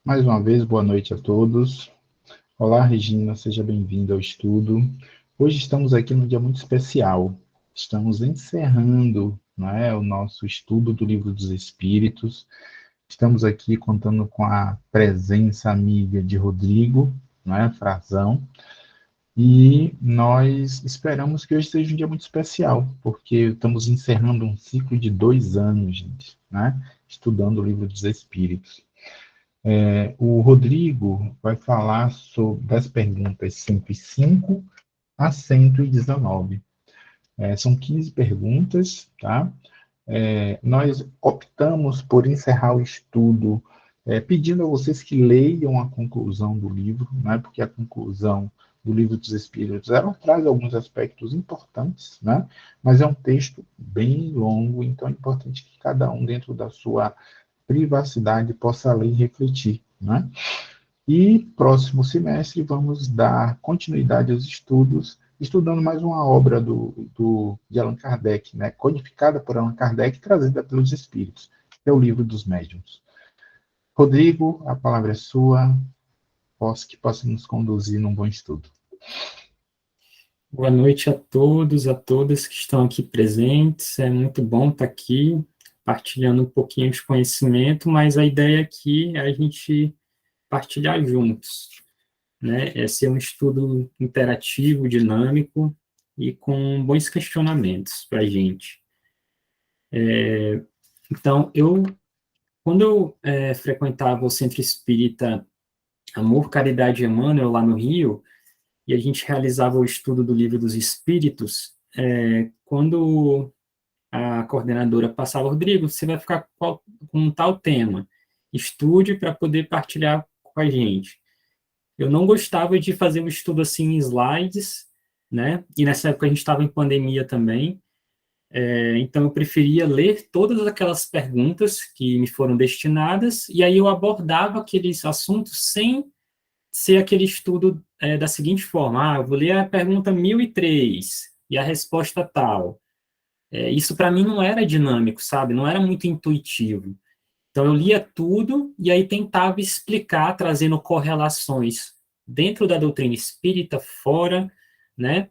Mais uma vez, boa noite a todos. Olá, Regina, seja bem-vinda ao estudo. Hoje estamos aqui num dia muito especial. Estamos encerrando, não é, o nosso estudo do Livro dos Espíritos. Estamos aqui contando com a presença amiga de Rodrigo, não é, Frazão, e nós esperamos que hoje seja um dia muito especial, porque estamos encerrando um ciclo de 2 anos, gente, né, estudando o Livro dos Espíritos. O Rodrigo vai falar das perguntas 105 a 119. São 15 perguntas, tá? Nós optamos por encerrar o estudo pedindo a vocês que leiam a conclusão do livro, né? Porque a conclusão do Livro dos Espíritos, ela traz alguns aspectos importantes, né? Mas é um texto bem longo, então é importante que cada um, dentro da sua privacidade, possa ler e refletir, né? E próximo semestre vamos dar continuidade aos estudos, estudando mais uma obra de Allan Kardec, né? Codificada por Allan Kardec, trazida pelos Espíritos, que é o Livro dos Médiuns. Rodrigo, a palavra é sua, que possa nos conduzir num bom estudo. Boa noite a todos, a todas que estão aqui presentes. É muito bom estar aqui, partilhando um pouquinho de conhecimento, mas a ideia aqui é a gente partilhar juntos, né? É ser um estudo interativo, dinâmico e com bons questionamentos para a gente. Então, quando eu frequentava o Centro Espírita Amor, Caridade e Emmanuel, lá no Rio, e a gente realizava o estudo do Livro dos Espíritos, quando a coordenadora passava, Rodrigo, você vai ficar com um tal tema, estude para poder partilhar com a gente. Eu não gostava de fazer um estudo assim em slides, né? E nessa época a gente estava em pandemia também, então eu preferia ler todas aquelas perguntas que me foram destinadas, e aí eu abordava aqueles assuntos sem ser aquele estudo da seguinte forma, eu vou ler a pergunta 1003 e a resposta tal. Isso para mim não era dinâmico, sabe? Não era muito intuitivo. Então eu lia tudo e aí tentava explicar, trazendo correlações dentro da doutrina espírita, fora, né?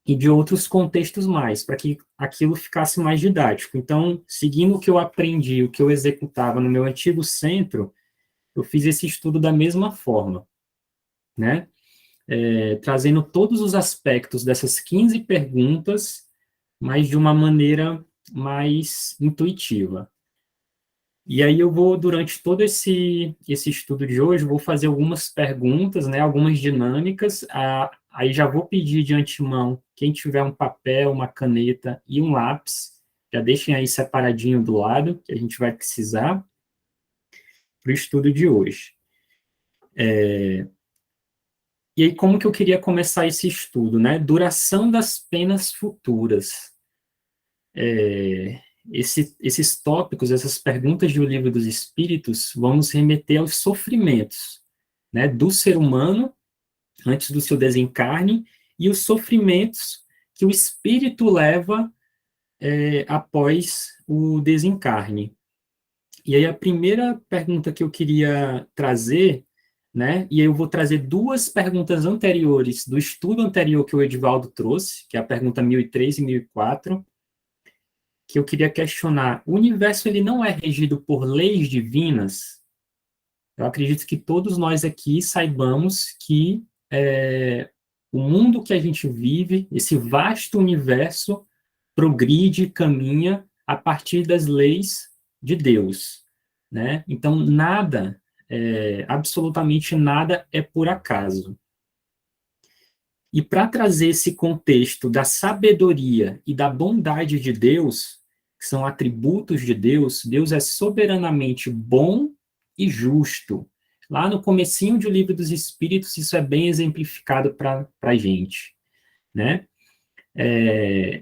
E de outros contextos mais, para que aquilo ficasse mais didático. Então, seguindo o que eu aprendi, o que eu executava no meu antigo centro, eu fiz esse estudo da mesma forma, né? Trazendo todos os aspectos dessas 15 perguntas, mas de uma maneira mais intuitiva. E aí eu vou, durante todo esse estudo de hoje, vou fazer algumas perguntas, né, algumas dinâmicas, aí já vou pedir de antemão, quem tiver um papel, uma caneta e um lápis, já deixem aí separadinho do lado, que a gente vai precisar para o estudo de hoje. E aí, como que eu queria começar esse estudo, né? Duração das penas futuras. Esses tópicos, essas perguntas do Livro dos Espíritos vão nos remeter aos sofrimentos, né, do ser humano antes do seu desencarne e os sofrimentos que o espírito leva após o desencarne. E aí a primeira pergunta que eu queria trazer, né, e aí eu vou trazer duas perguntas anteriores do estudo anterior que o Edivaldo trouxe, que é a pergunta 1003 e 1004, que eu queria questionar. O universo ele não é regido por leis divinas? Eu acredito que todos nós aqui saibamos que o mundo que a gente vive, esse vasto universo, progride, caminha a partir das leis de Deus, né? Então, nada, absolutamente nada é por acaso. E para trazer esse contexto da sabedoria e da bondade de Deus, que são atributos de Deus, Deus é soberanamente bom e justo. Lá no comecinho do Livro dos Espíritos, isso é bem exemplificado para a gente, né?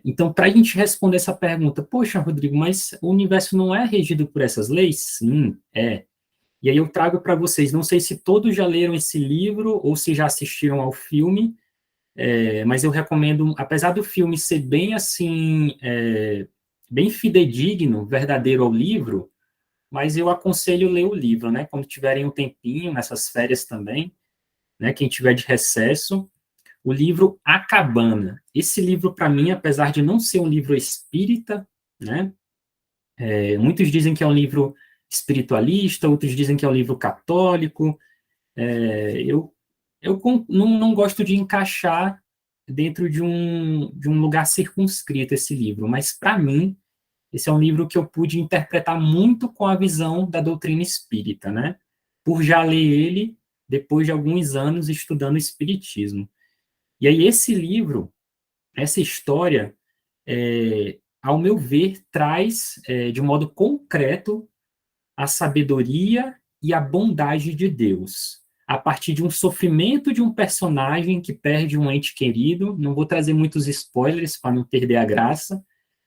Então, para a gente responder essa pergunta, poxa, Rodrigo, mas o universo não é regido por essas leis? Sim, é. E aí eu trago para vocês, não sei se todos já leram esse livro ou se já assistiram ao filme, mas eu recomendo, apesar do filme ser bem assim, bem fidedigno, verdadeiro ao livro, mas eu aconselho ler o livro, né? Quando tiverem um tempinho, nessas férias também, né? Quem tiver de recesso, o livro A Cabana. Esse livro, para mim, apesar de não ser um livro espírita, né? Muitos dizem que é um livro espiritualista, outros dizem que é um livro católico. Eu não gosto de encaixar dentro de um lugar circunscrito esse livro, mas, para mim, esse é um livro que eu pude interpretar muito com a visão da doutrina espírita, né? Por já ler ele depois de alguns anos estudando espiritismo. E aí esse livro, essa história, ao meu ver, traz de modo concreto a sabedoria e a bondade de Deus, a partir de um sofrimento de um personagem que perde um ente querido. Não vou trazer muitos spoilers para não perder a graça,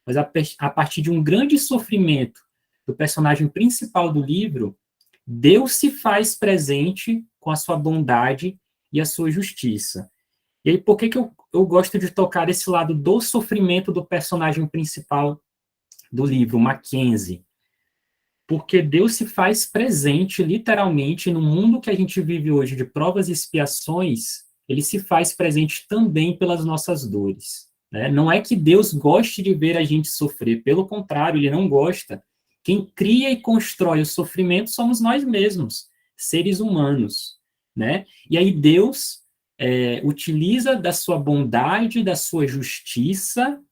mas a partir de um grande sofrimento do personagem principal do livro, Deus se faz presente com a sua bondade e a sua justiça. E aí, por que eu gosto de tocar esse lado do sofrimento do personagem principal do livro, Mackenzie? Porque Deus se faz presente, literalmente, no mundo que a gente vive hoje de provas e expiações, ele se faz presente também pelas nossas dores. Né? Não é que Deus goste de ver a gente sofrer, pelo contrário, ele não gosta. Quem cria e constrói o sofrimento somos nós mesmos, seres humanos. Né? E aí Deus utiliza da sua bondade, da sua justiça,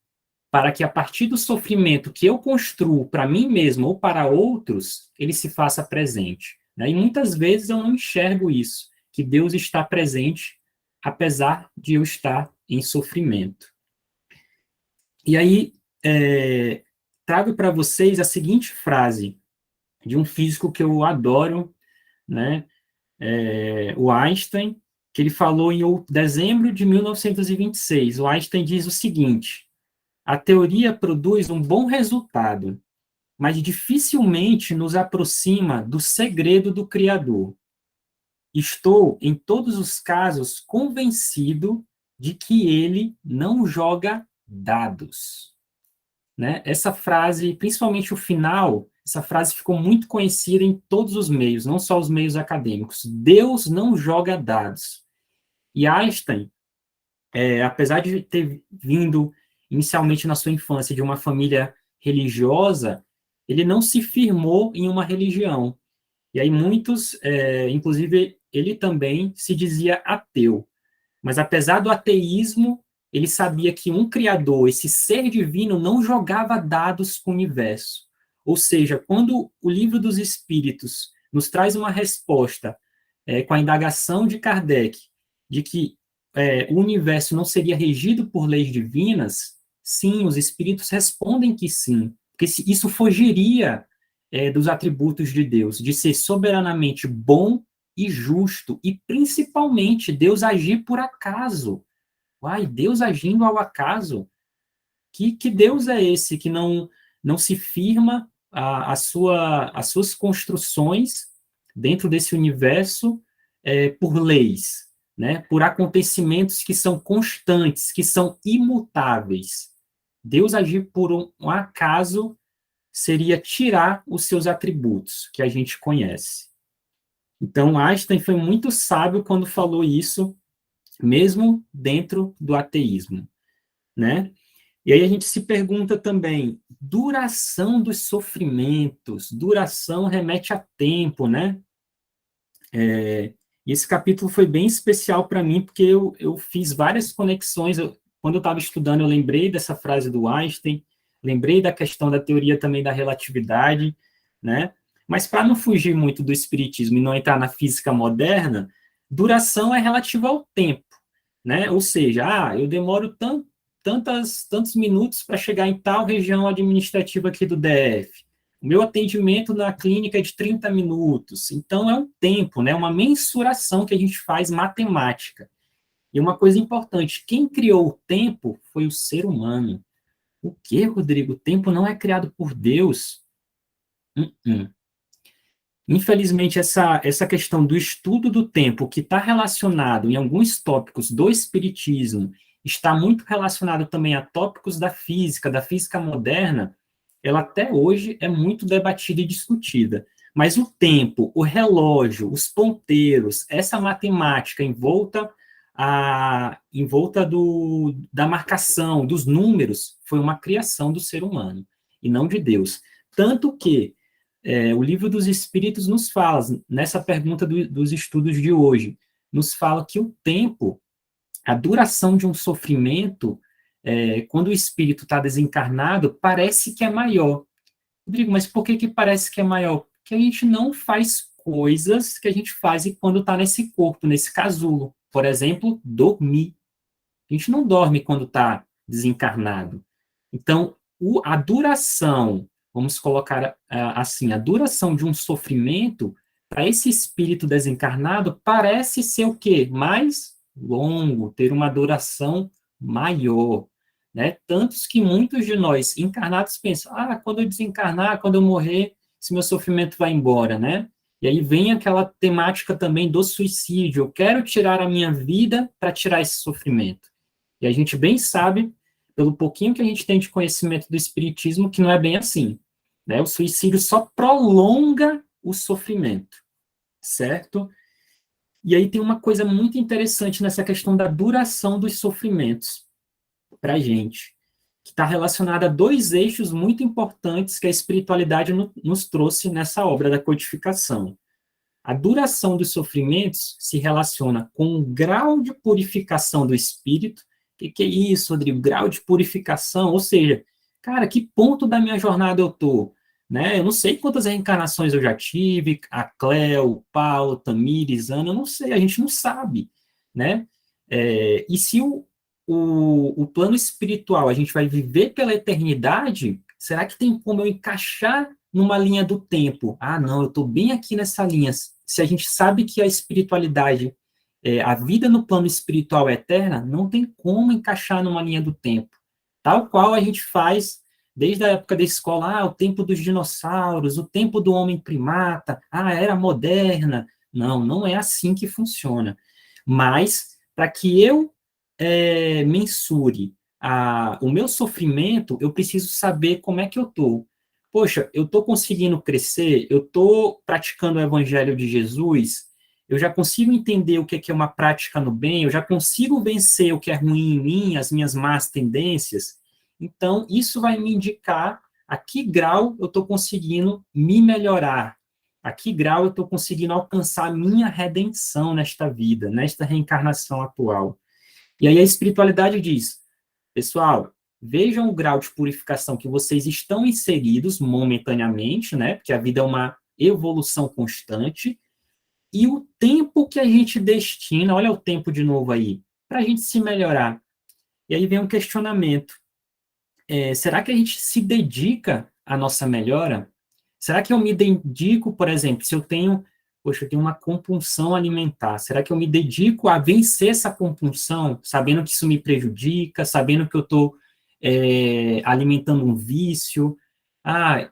para que a partir do sofrimento que eu construo para mim mesmo ou para outros, ele se faça presente. Né? E muitas vezes eu não enxergo isso, que Deus está presente, apesar de eu estar em sofrimento. E aí, trago para vocês a seguinte frase de um físico que eu adoro, né? O Einstein, que ele falou em dezembro de 1926. O Einstein diz o seguinte: a teoria produz um bom resultado, mas dificilmente nos aproxima do segredo do Criador. Estou, em todos os casos, convencido de que ele não joga dados. Né? Essa frase, principalmente o final, essa frase ficou muito conhecida em todos os meios, não só os meios acadêmicos. Deus não joga dados. E Einstein, apesar de ter vindo inicialmente na sua infância de uma família religiosa, ele não se firmou em uma religião. E aí muitos, inclusive ele também se dizia ateu. Mas apesar do ateísmo, ele sabia que um criador, esse ser divino, não jogava dados com o universo. Ou seja, quando o Livro dos Espíritos nos traz uma resposta com a indagação de Kardec, de que o universo não seria regido por leis divinas, sim, os espíritos respondem que sim, porque isso fugiria dos atributos de Deus, de ser soberanamente bom e justo, e principalmente Deus agir por acaso. Uai, Deus agindo ao acaso? Que Deus é esse que não se firma as suas construções dentro desse universo por leis, né? Por acontecimentos que são constantes, que são imutáveis? Deus agir por um acaso seria tirar os seus atributos que a gente conhece. Então, Einstein foi muito sábio quando falou isso, mesmo dentro do ateísmo, né? E aí a gente se pergunta também, duração dos sofrimentos, duração remete a tempo, né? E esse capítulo foi bem especial para mim, porque eu fiz várias conexões. Quando eu estava estudando, eu lembrei dessa frase do Einstein, lembrei da questão da teoria também da relatividade, né? Mas para não fugir muito do espiritismo e não entrar na física moderna, duração é relativa ao tempo, né? Ou seja, eu demoro tantos minutos para chegar em tal região administrativa aqui do DF. O meu atendimento na clínica é de 30 minutos. Então, é um tempo, né? Uma mensuração que a gente faz matemática. E uma coisa importante, quem criou o tempo foi o ser humano. O quê, Rodrigo? O tempo não é criado por Deus? Infelizmente, essa questão do estudo do tempo, que está relacionado em alguns tópicos do espiritismo, está muito relacionado também a tópicos da física moderna, ela até hoje é muito debatida e discutida. Mas o tempo, o relógio, os ponteiros, essa matemática em volta da marcação, dos números, foi uma criação do ser humano, e não de Deus. Tanto que o Livro dos Espíritos nos fala, nessa pergunta dos estudos de hoje, nos fala que o tempo, a duração de um sofrimento, quando o espírito está desencarnado, parece que é maior. Rodrigo, mas por que parece que é maior? Porque a gente não faz coisas que a gente faz quando está nesse corpo, nesse casulo. Por exemplo, dormir. A gente não dorme quando está desencarnado. Então, a duração, vamos colocar assim, a duração de um sofrimento, para esse espírito desencarnado, parece ser o quê? Mais longo, ter uma duração maior. Né? Tantos que muitos de nós encarnados pensam, quando eu desencarnar, quando eu morrer, esse meu sofrimento vai embora, né? E aí vem aquela temática também do suicídio. Eu quero tirar a minha vida para tirar esse sofrimento. E a gente bem sabe, pelo pouquinho que a gente tem de conhecimento do espiritismo, que não é bem assim. Né? O suicídio só prolonga o sofrimento, certo? E aí tem uma coisa muito interessante nessa questão da duração dos sofrimentos para a gente, que está relacionada a dois eixos muito importantes que a espiritualidade nos trouxe nessa obra da codificação. A duração dos sofrimentos se relaciona com o grau de purificação do espírito. O que é isso, Rodrigo? Grau de purificação, ou seja, cara, que ponto da minha jornada eu estou? Né? Eu não sei quantas reencarnações eu já tive, a Cléo, o Paulo, Tamires, Ana, eu não sei, a gente não sabe, né? E se o plano espiritual a gente vai viver pela eternidade, será que tem como eu encaixar numa linha do tempo? Não, eu estou bem aqui nessa linha. Se a gente sabe que a espiritualidade, a vida no plano espiritual é eterna, não tem como encaixar numa linha do tempo. Tal qual a gente faz desde a época da escola, o tempo dos dinossauros, o tempo do homem primata, a era moderna. Não, não é assim que funciona. Mas, para que eu mensure o meu sofrimento, eu preciso saber como é que eu estou. Poxa, eu estou conseguindo crescer, eu estou praticando o evangelho de Jesus, eu já consigo entender o que é uma prática no bem, eu já consigo vencer o que é ruim em mim, as minhas más tendências. Então, isso vai me indicar a que grau eu estou conseguindo me melhorar, a que grau eu estou conseguindo alcançar a minha redenção nesta vida, nesta reencarnação atual. E aí a espiritualidade diz, pessoal, vejam o grau de purificação que vocês estão inseridos momentaneamente, né? Porque a vida é uma evolução constante, e o tempo que a gente destina, olha o tempo de novo aí, para a gente se melhorar. E aí vem um questionamento. Será que a gente se dedica à nossa melhora? Será que eu me dedico, por exemplo, se eu tenho uma compulsão alimentar, será que eu me dedico a vencer essa compulsão, sabendo que isso me prejudica, sabendo que eu estou alimentando um vício?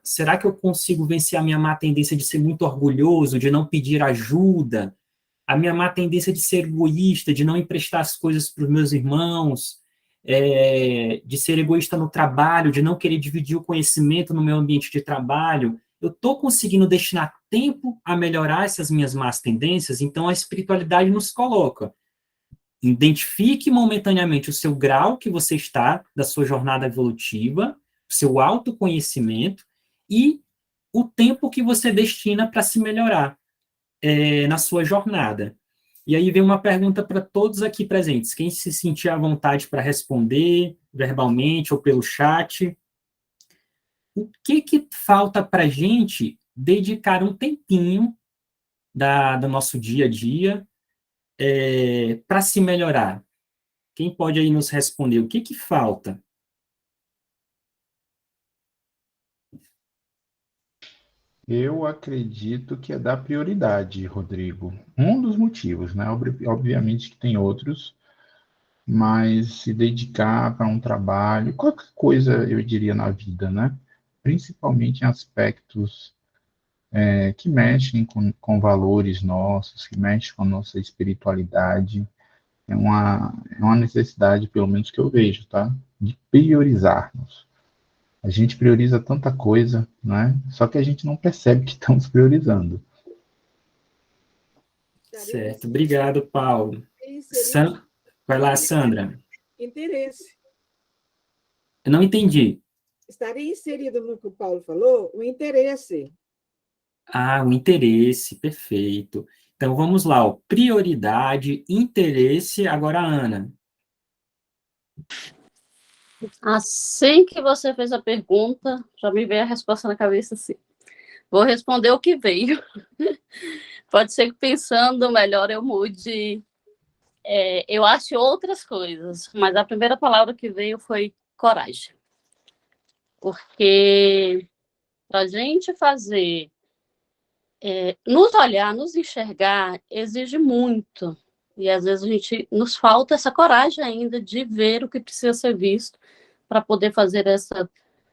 Será que eu consigo vencer a minha má tendência de ser muito orgulhoso, de não pedir ajuda, a minha má tendência de ser egoísta, de não emprestar as coisas para os meus irmãos, de ser egoísta no trabalho, de não querer dividir o conhecimento no meu ambiente de trabalho? Eu estou conseguindo destinar tempo a melhorar essas minhas más tendências? Então, a espiritualidade nos coloca. Identifique momentaneamente o seu grau que você está da sua jornada evolutiva, o seu autoconhecimento e o tempo que você destina para se melhorar na sua jornada. E aí vem uma pergunta para todos aqui presentes. Quem se sentir à vontade para responder, verbalmente ou pelo chat, o que falta para a gente dedicar um tempinho do nosso dia a dia para se melhorar? Quem pode aí nos responder? O que falta? Eu acredito que é dar prioridade, Rodrigo. Um dos motivos, né? Obviamente que tem outros, mas se dedicar para um trabalho, qualquer coisa, eu diria, na vida, né? Principalmente em aspectos que mexem com valores nossos, que mexem com a nossa espiritualidade. É uma necessidade, pelo menos que eu vejo, tá? De priorizarmos. A gente prioriza tanta coisa, né? Só que a gente não percebe que estamos priorizando. Certo, obrigado, Paulo. Inserido Vai lá, Sandra. interesse. Eu não entendi. Estaria inserido no que o Paulo falou, o interesse. Ah, o interesse, perfeito. Então, vamos lá, ó. Prioridade, interesse, agora a Ana. Assim que você fez a pergunta, já me veio a resposta na cabeça, assim. Vou responder o que veio. Pode ser que pensando melhor eu mude, eu acho outras coisas, mas a primeira palavra que veio foi coragem. Porque para a gente fazer, nos olhar, nos enxergar, exige muito. E às vezes nos falta essa coragem ainda de ver o que precisa ser visto para poder fazer essa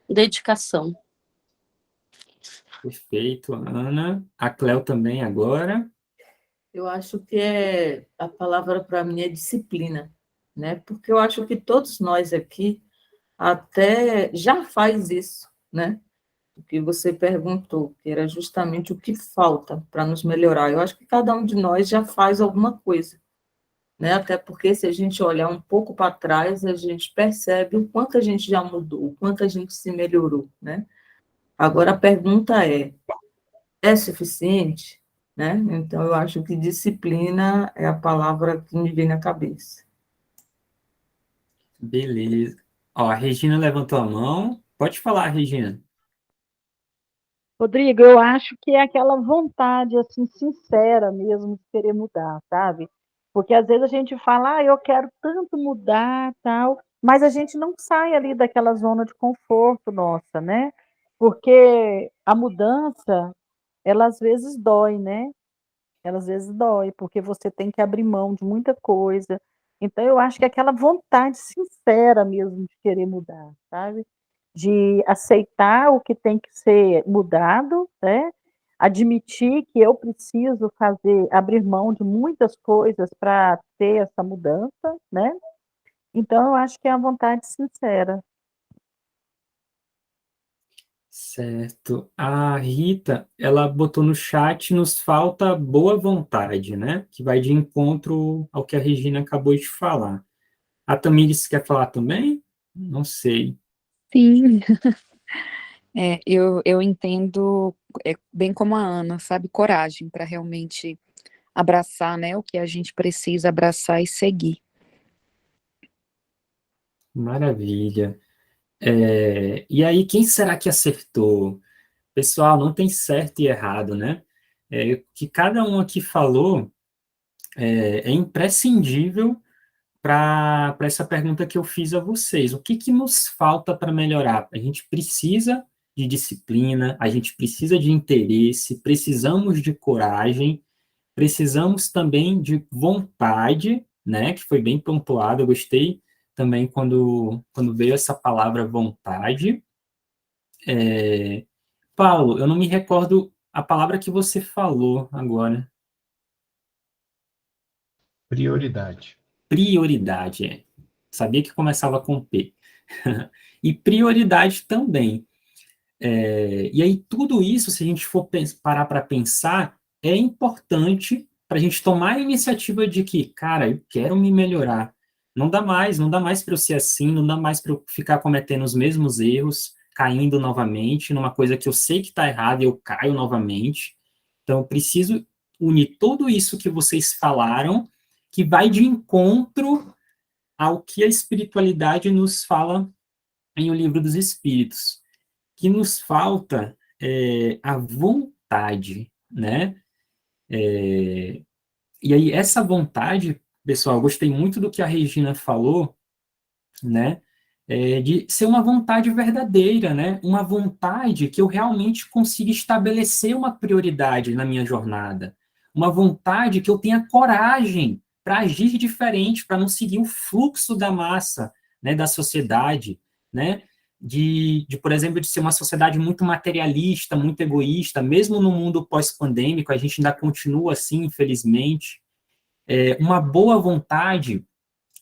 dedicação. Perfeito, Ana. A Cléo também agora. Eu acho que a palavra para mim é disciplina, né? Porque eu acho que todos nós aqui até já faz isso, né? O que você perguntou, que era justamente o que falta para nos melhorar. Eu acho que cada um de nós já faz alguma coisa, né? Até porque se a gente olhar um pouco para trás, a gente percebe o quanto a gente já mudou, o quanto a gente se melhorou, né? Agora a pergunta é suficiente? Né? Então, eu acho que disciplina é a palavra que me vem na cabeça. Beleza. Ó, a Regina levantou a mão. Pode falar, Regina. Rodrigo, eu acho que é aquela vontade, assim, sincera mesmo de querer mudar, sabe? Porque às vezes a gente fala, eu quero tanto mudar, tal, mas a gente não sai ali daquela zona de conforto nossa, né? Porque a mudança, ela às vezes dói, né? Ela às vezes dói, porque você tem que abrir mão de muita coisa. Então, eu acho que é aquela vontade sincera mesmo de querer mudar, sabe? De aceitar o que tem que ser mudado, né? Admitir que eu preciso fazer, abrir mão de muitas coisas para ter essa mudança, né? Então, eu acho que é a vontade sincera. Certo. A Rita, ela botou no chat, nos falta boa vontade, né? Que vai de encontro ao que a Regina acabou de falar. A Tamires quer falar também? Não sei. Sim, eu entendo bem como a Ana, sabe, coragem para realmente abraçar, né, o que a gente precisa abraçar e seguir. Maravilha. E aí, quem será que acertou? Pessoal, não tem certo e errado, né? O que cada um aqui falou é imprescindível para essa pergunta que eu fiz a vocês. O que que nos falta para melhorar? A gente precisa de disciplina, a gente precisa de interesse, precisamos de coragem, precisamos também de vontade, né? Que foi bem pontuado, eu gostei também quando veio essa palavra vontade. Paulo, eu não me recordo a palavra que você falou agora. Prioridade. Prioridade, Sabia que começava com P. E prioridade também. E aí, tudo isso, se a gente for parar para pensar, é importante para a gente tomar a iniciativa de que, cara, eu quero me melhorar. Não dá mais para eu ser assim, não dá mais para eu ficar cometendo os mesmos erros, caindo novamente numa coisa que eu sei que está errada e eu caio novamente. Então, eu preciso unir tudo isso que vocês falaram, que vai de encontro ao que a espiritualidade nos fala em O Livro dos Espíritos, que nos falta a vontade, né? E aí, essa vontade, pessoal, eu gostei muito do que a Regina falou, né? De ser uma vontade verdadeira, né? Uma vontade que eu realmente consiga estabelecer uma prioridade na minha jornada. Uma vontade que eu tenha coragem para agir diferente, para não seguir o fluxo da massa, né? Da sociedade, né? Por exemplo, de ser uma sociedade muito materialista, muito egoísta, mesmo no mundo pós-pandêmico, a gente ainda continua assim, infelizmente. Uma boa vontade,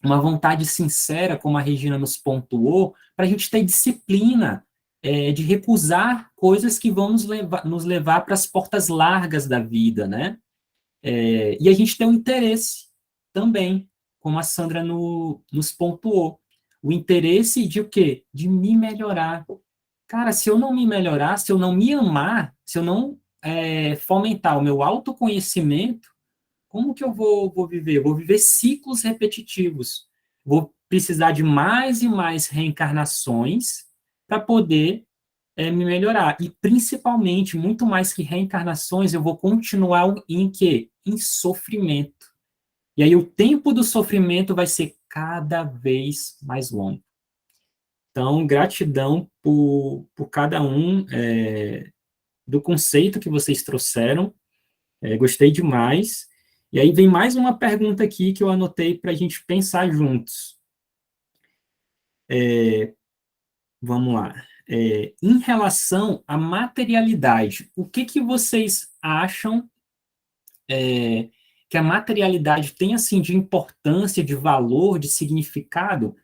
uma vontade sincera, como a Regina nos pontuou, para a gente ter disciplina, de recusar coisas que vão nos levar para as portas largas da vida, né? E a gente tem um interesse também, como a Sandra nos pontuou. O interesse de o quê? De me melhorar. Cara, se eu não me melhorar, se eu não me amar, se eu não fomentar o meu autoconhecimento, como que eu vou viver? Eu vou viver ciclos repetitivos. Vou precisar de mais e mais reencarnações para poder me melhorar. E, principalmente, muito mais que reencarnações, eu vou continuar em quê? Em sofrimento. E aí o tempo do sofrimento vai ser cada vez mais longo. Então, gratidão por cada um do conceito que vocês trouxeram. Gostei demais. E aí vem mais uma pergunta aqui que eu anotei para a gente pensar juntos. Vamos lá. Em relação à materialidade, o que vocês acham que a materialidade tem, assim, de importância, de valor, de significado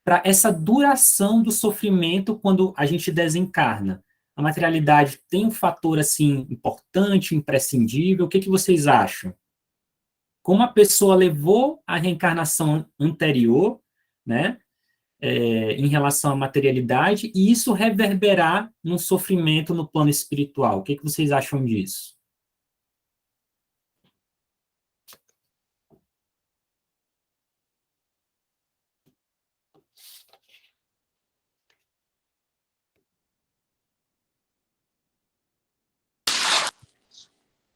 para essa duração do sofrimento quando a gente desencarna? A materialidade tem um fator, assim, importante, imprescindível? O que vocês acham? Como a pessoa levou a reencarnação anterior, né, em relação à materialidade, e isso reverberar no sofrimento no plano espiritual. O que vocês acham disso?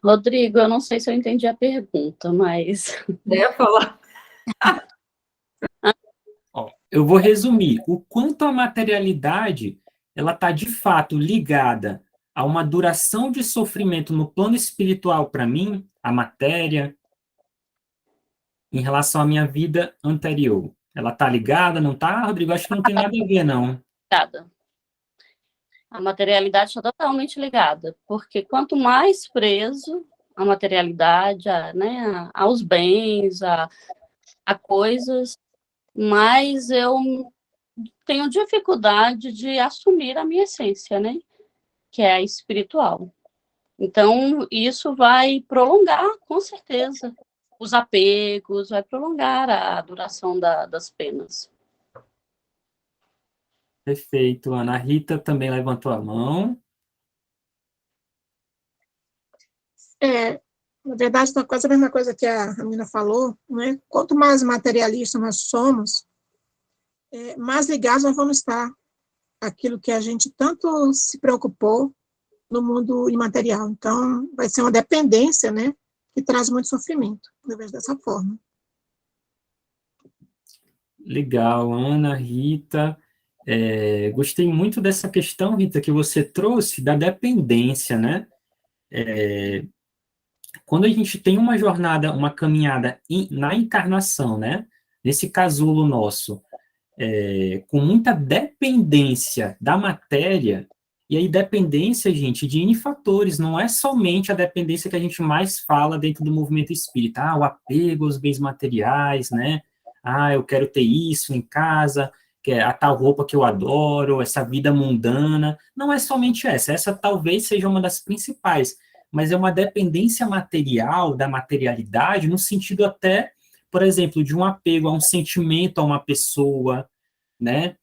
Rodrigo, eu não sei se eu entendi a pergunta, mas... Eu ia falar. Eu vou resumir. O quanto a materialidade ela está, de fato, ligada a uma duração de sofrimento no plano espiritual para mim, a matéria, em relação à minha vida anterior. Ela está ligada, não está? Rodrigo, acho que não tem nada a ver, não. Ligada. A materialidade está totalmente ligada, porque quanto mais preso a materialidade, né, aos bens, a coisas, mais eu tenho dificuldade de assumir a minha essência, né, que é a espiritual. Então, isso vai prolongar, com certeza, os apegos, vai prolongar a duração das penas. Perfeito. Ana Rita também levantou a mão. Na verdade, é quase a mesma coisa que a Mina falou, né? Quanto mais materialista nós somos, mais ligados nós vamos estar àquilo que a gente tanto se preocupou no mundo imaterial. Então, vai ser uma dependência, né? Que traz muito sofrimento. Eu vejo dessa forma. Legal, Ana, Rita. Gostei muito dessa questão, Rita, que você trouxe da dependência, né? Quando a gente tem uma jornada, uma caminhada na encarnação, né? Nesse casulo nosso, com muita dependência da matéria, e aí dependência, gente, de N fatores, não é somente a dependência que a gente mais fala dentro do movimento espírita, o apego aos bens materiais, né? Eu quero ter isso em casa, que é a tal roupa que eu adoro, essa vida mundana. Não é somente essa talvez seja uma das principais, mas é uma dependência material, da materialidade, no sentido até, por exemplo, de um apego a um sentimento, a uma pessoa, né?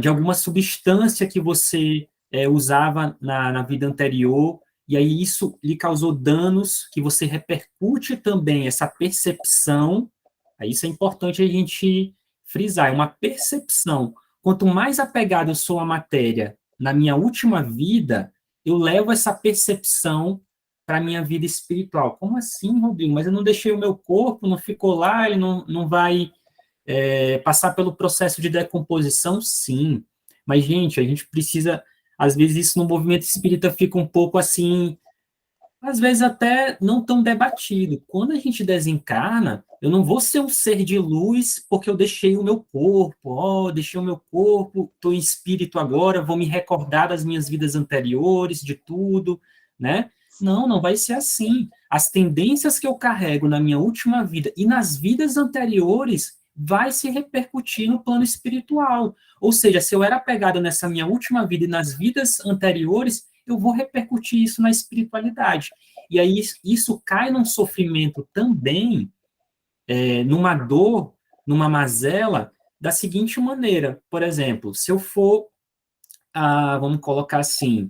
De alguma substância que você usava na vida anterior, e aí isso lhe causou danos, que você repercute também essa percepção. Aí isso é importante a gente frisar, é uma percepção. Quanto mais apegado eu sou à matéria na minha última vida, eu levo essa percepção para a minha vida espiritual. Como assim, Rodrigo? Mas eu não deixei o meu corpo, não ficou lá, ele não vai passar pelo processo de decomposição? Sim. Mas, gente, a gente precisa... Às vezes isso no movimento espírita fica um pouco assim... Às vezes até não tão debatido. Quando a gente desencarna, eu não vou ser um ser de luz porque eu deixei o meu corpo, deixei o meu corpo, estou em espírito agora, vou me recordar das minhas vidas anteriores, de tudo, né? Não vai ser assim. As tendências que eu carrego na minha última vida e nas vidas anteriores, vai se repercutir no plano espiritual. Ou seja, se eu era apegado nessa minha última vida e nas vidas anteriores, eu vou repercutir isso na espiritualidade. E aí isso cai num sofrimento também, numa dor, numa mazela, da seguinte maneira. Por exemplo, se eu for, vamos colocar assim,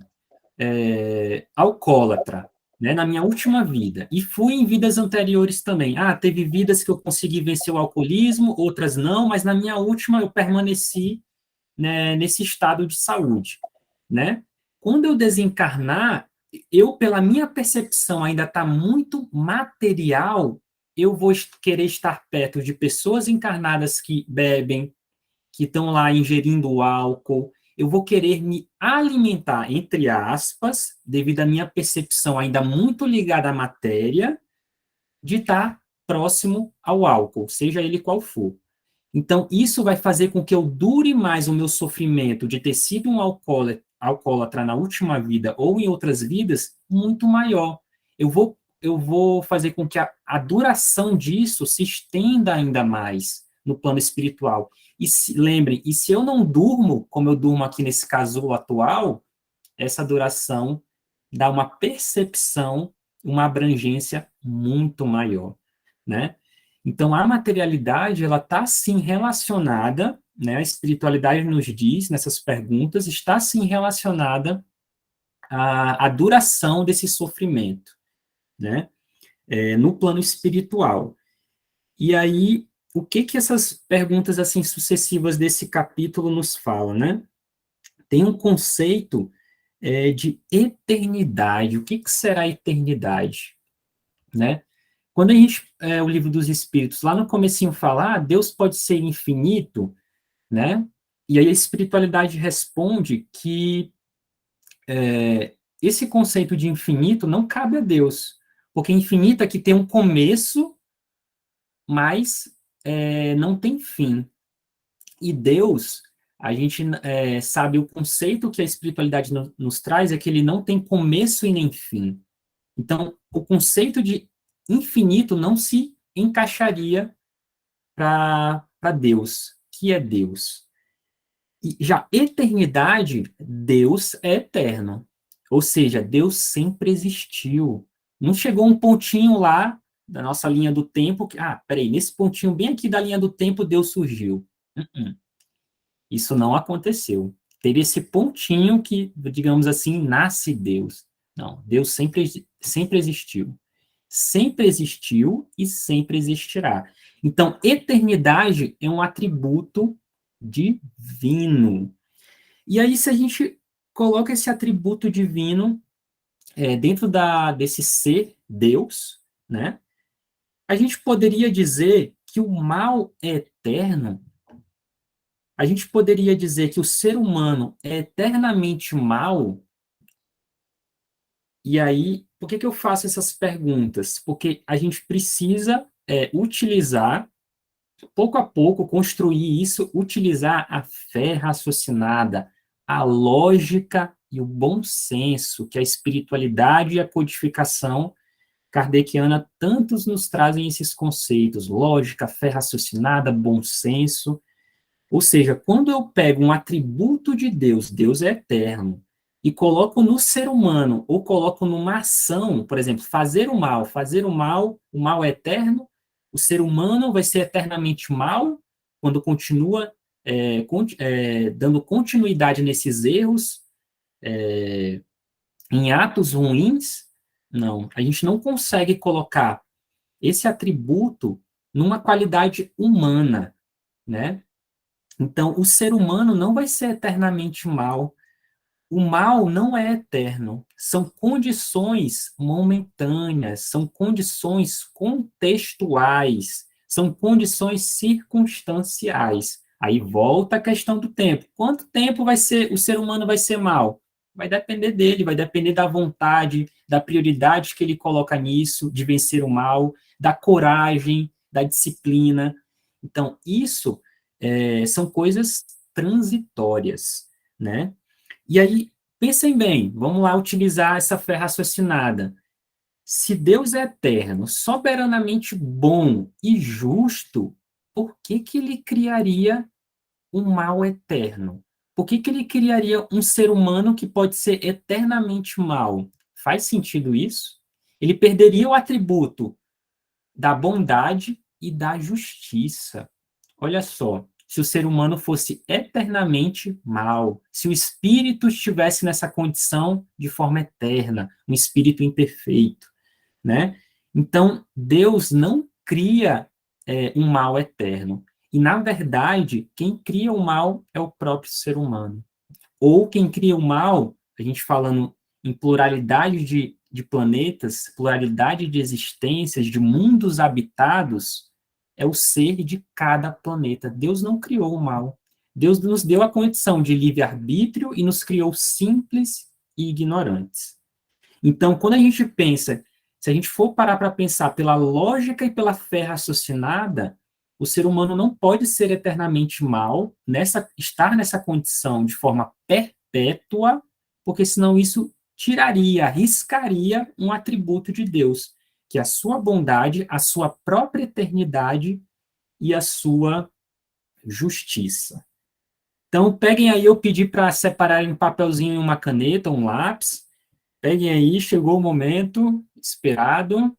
alcoólatra, né, na minha última vida, e fui em vidas anteriores também. Teve vidas que eu consegui vencer o alcoolismo, outras não, mas na minha última eu permaneci, né, nesse estado de saúde, né? Quando eu desencarnar, eu, pela minha percepção, ainda está muito material, eu vou querer estar perto de pessoas encarnadas que bebem, que estão lá ingerindo álcool, eu vou querer me alimentar, entre aspas, devido à minha percepção ainda muito ligada à matéria, de estar próximo ao álcool, seja ele qual for. Então, isso vai fazer com que eu dure mais o meu sofrimento de ter sido um alcoólatra na última vida ou em outras vidas, muito maior. Eu vou fazer com que a duração disso se estenda ainda mais no plano espiritual. E lembrem, e se eu não durmo, como eu durmo aqui nesse casulo atual, essa duração dá uma percepção, uma abrangência muito maior, né? Então, a materialidade, ela está, sim, relacionada, né? A espiritualidade nos diz, nessas perguntas, está, sim, relacionada à duração desse sofrimento, né? No plano espiritual. E aí, o que essas perguntas, assim, sucessivas desse capítulo nos falam, né? Tem um conceito de eternidade. O que será eternidade, né? Quando a gente, o Livro dos Espíritos, lá no comecinho fala, Deus pode ser infinito, né? E aí a espiritualidade responde que esse conceito de infinito não cabe a Deus, porque infinito é que tem um começo, mas não tem fim. E Deus, a gente sabe o conceito que a espiritualidade nos traz é que ele não tem começo e nem fim. Então, o conceito de infinito não se encaixaria para Deus, que é Deus. E já eternidade, Deus é eterno. Ou seja, Deus sempre existiu. Não chegou um pontinho lá da nossa linha do tempo que, peraí, nesse pontinho bem aqui da linha do tempo, Deus surgiu. Isso não aconteceu. Teve esse pontinho que, digamos assim, nasce Deus. Não, Deus sempre existiu. Sempre existiu e sempre existirá. Então, eternidade é um atributo divino. E aí, se a gente coloca esse atributo divino dentro desse ser, Deus, né? A gente poderia dizer que o mal é eterno. A gente poderia dizer que o ser humano é eternamente mal. E aí, por que eu faço essas perguntas? Porque a gente precisa utilizar, pouco a pouco, construir isso, utilizar a fé raciocinada, a lógica e o bom senso, que a espiritualidade e a codificação kardeciana tantos nos trazem esses conceitos, lógica, fé raciocinada, bom senso. Ou seja, quando eu pego um atributo de Deus, Deus é eterno, e coloco no ser humano, ou coloco numa ação, por exemplo, fazer o mal, o mal é eterno, o ser humano vai ser eternamente mal, quando continua dando continuidade nesses erros, em atos ruins. Não, a gente não consegue colocar esse atributo numa qualidade humana, né? Então, o ser humano não vai ser eternamente mal. O mal não é eterno. São condições momentâneas, são condições contextuais, são condições circunstanciais. Aí volta a questão do tempo. Quanto tempo o ser humano vai ser mal? Vai depender dele, vai depender da vontade, da prioridade que ele coloca nisso, de vencer o mal, da coragem, da disciplina. Então, isso são coisas transitórias, né? E aí, pensem bem, vamos lá utilizar essa fé raciocinada. Se Deus é eterno, soberanamente bom e justo, por que que ele criaria um mal eterno? Por que que ele criaria um ser humano que pode ser eternamente mal? Faz sentido isso? Ele perderia o atributo da bondade e da justiça. Olha só, se o ser humano fosse eternamente mal, se o espírito estivesse nessa condição de forma eterna, um espírito imperfeito, né? Então, Deus não cria um mal eterno. E, na verdade, quem cria o mal é o próprio ser humano. Ou quem cria o mal, a gente falando em pluralidade de planetas, pluralidade de existências, de mundos habitados, é o ser de cada planeta. Deus não criou o mal. Deus nos deu a condição de livre-arbítrio e nos criou simples e ignorantes. Então, quando a gente pensa, se a gente for parar para pensar pela lógica e pela fé raciocinada, o ser humano não pode ser eternamente mal, estar nessa condição de forma perpétua, porque senão isso tiraria, arriscaria um atributo de Deus, que é a sua bondade, a sua própria eternidade e a sua justiça. Então, peguem aí, eu pedi para separarem um papelzinho e uma caneta, um lápis. Peguem aí, chegou o momento esperado.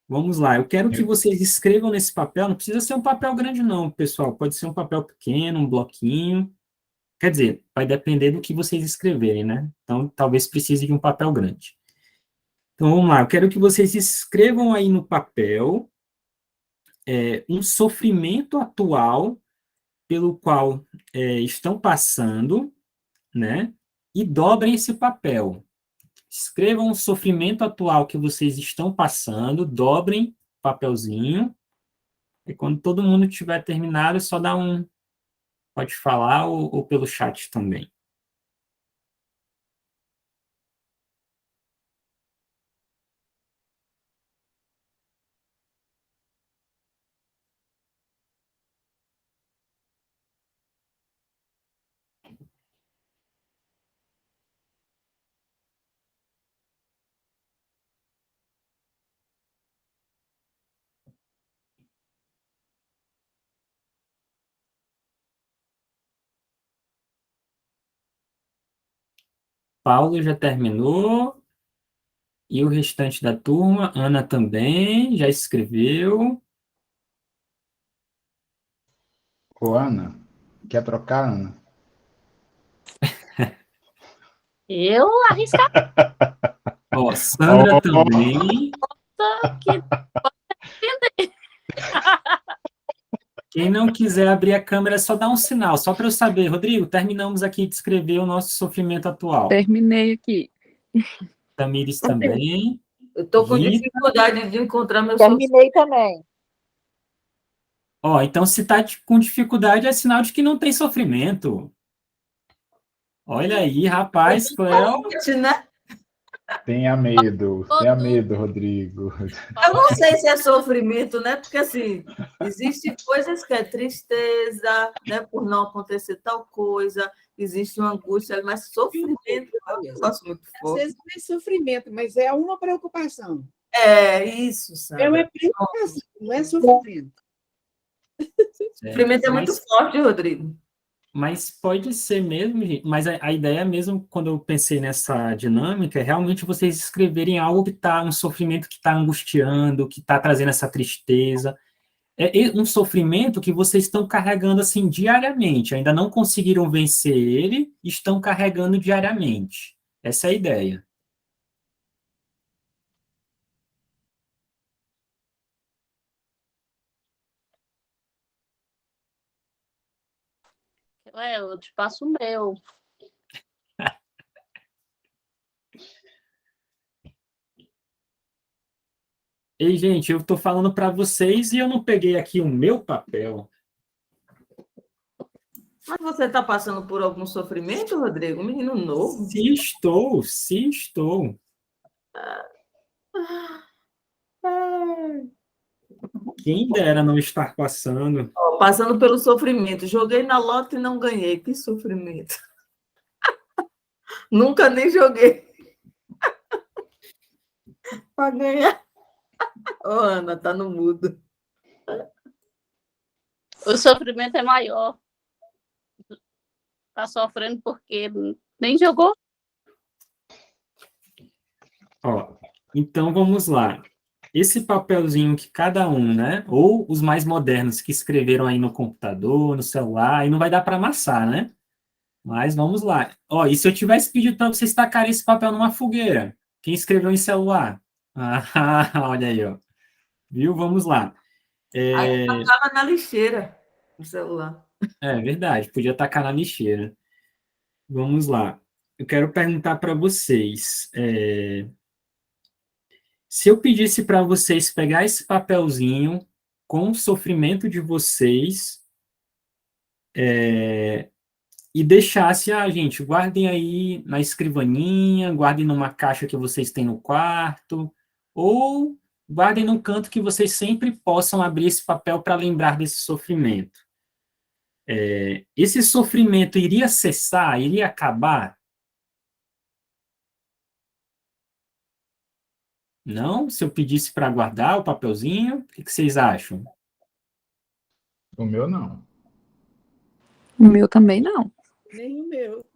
Vamos lá, eu quero que vocês escrevam nesse papel, não precisa ser um papel grande não, pessoal, pode ser um papel pequeno, um bloquinho, quer dizer, vai depender do que vocês escreverem, né? Então, talvez precise de um papel grande. Então, vamos lá, eu quero que vocês escrevam aí no papel um sofrimento atual pelo qual estão passando, né? E dobrem esse papel. Escrevam o sofrimento atual que vocês estão passando, dobrem o papelzinho, e quando todo mundo tiver terminado, é só dar um... Pode falar ou pelo chat também. Paulo já terminou, e o restante da turma, Ana também, já escreveu. Ô, Ana, quer trocar, Ana? Eu arriscar Ó, Sandra também. que Quem não quiser abrir a câmera, é só dar um sinal, só para eu saber. Rodrigo, terminamos aqui de escrever o nosso sofrimento atual. Terminei aqui. Tamires também. Eu estou com Rita. dificuldade de encontrar meu Terminei também. Ó, então se está com dificuldade, é sinal de que não tem sofrimento. Olha aí, rapaz, Cléo. né? Tenha medo, Rodrigo. Eu não sei se é sofrimento, né? Porque, assim, existem coisas que é tristeza, né? Por não acontecer tal coisa, existe uma angústia, mas sofrimento é um negócio muito Às forte. vezes não é sofrimento, mas é uma preocupação. É isso, sabe? É uma preocupação, não é sofrimento. Sofrimento é muito forte, Rodrigo. Mas pode ser mesmo, gente. Mas a ideia mesmo, quando eu pensei nessa dinâmica, é realmente vocês escreverem algo que está, um sofrimento que está angustiando, que está trazendo essa tristeza. É um sofrimento que vocês estão carregando assim diariamente. Ainda não conseguiram vencer ele, estão carregando diariamente. Essa é a ideia. eu te passo o meu. Ei, gente, eu estou falando para vocês e eu não peguei aqui o meu papel. Mas você está passando por algum sofrimento, Rodrigo? Um menino novo? Se estou. Quem dera não estar passando. Passando pelo sofrimento. Joguei na lota e não ganhei. Que sofrimento. Nunca nem joguei. Para ganhar. Ô, Ana, tá no mudo. O sofrimento é maior. Tá sofrendo porque nem jogou. Ó, então vamos lá. Esse papelzinho que cada um, né? Ou os mais modernos que escreveram aí no computador, no celular, aí não vai dar para amassar, né? Mas vamos lá. Ó, e se eu tivesse pedido para vocês tacarem esse papel numa fogueira? Quem escreveu em celular? Ah, olha aí, ó. Viu? Vamos lá. Aí tacava na lixeira o celular. É verdade, podia tacar na lixeira. Vamos lá. Eu quero perguntar para vocês. Se eu pedisse para vocês pegar esse papelzinho com o sofrimento de vocês e deixasse, gente, guardem aí na escrivaninha, guardem numa caixa que vocês têm no quarto, ou guardem num canto que vocês sempre possam abrir esse papel para lembrar desse sofrimento. Esse sofrimento iria cessar, iria acabar? Não? Se eu pedisse para guardar o papelzinho, o que vocês acham? O meu não. O meu também não. Nem o meu.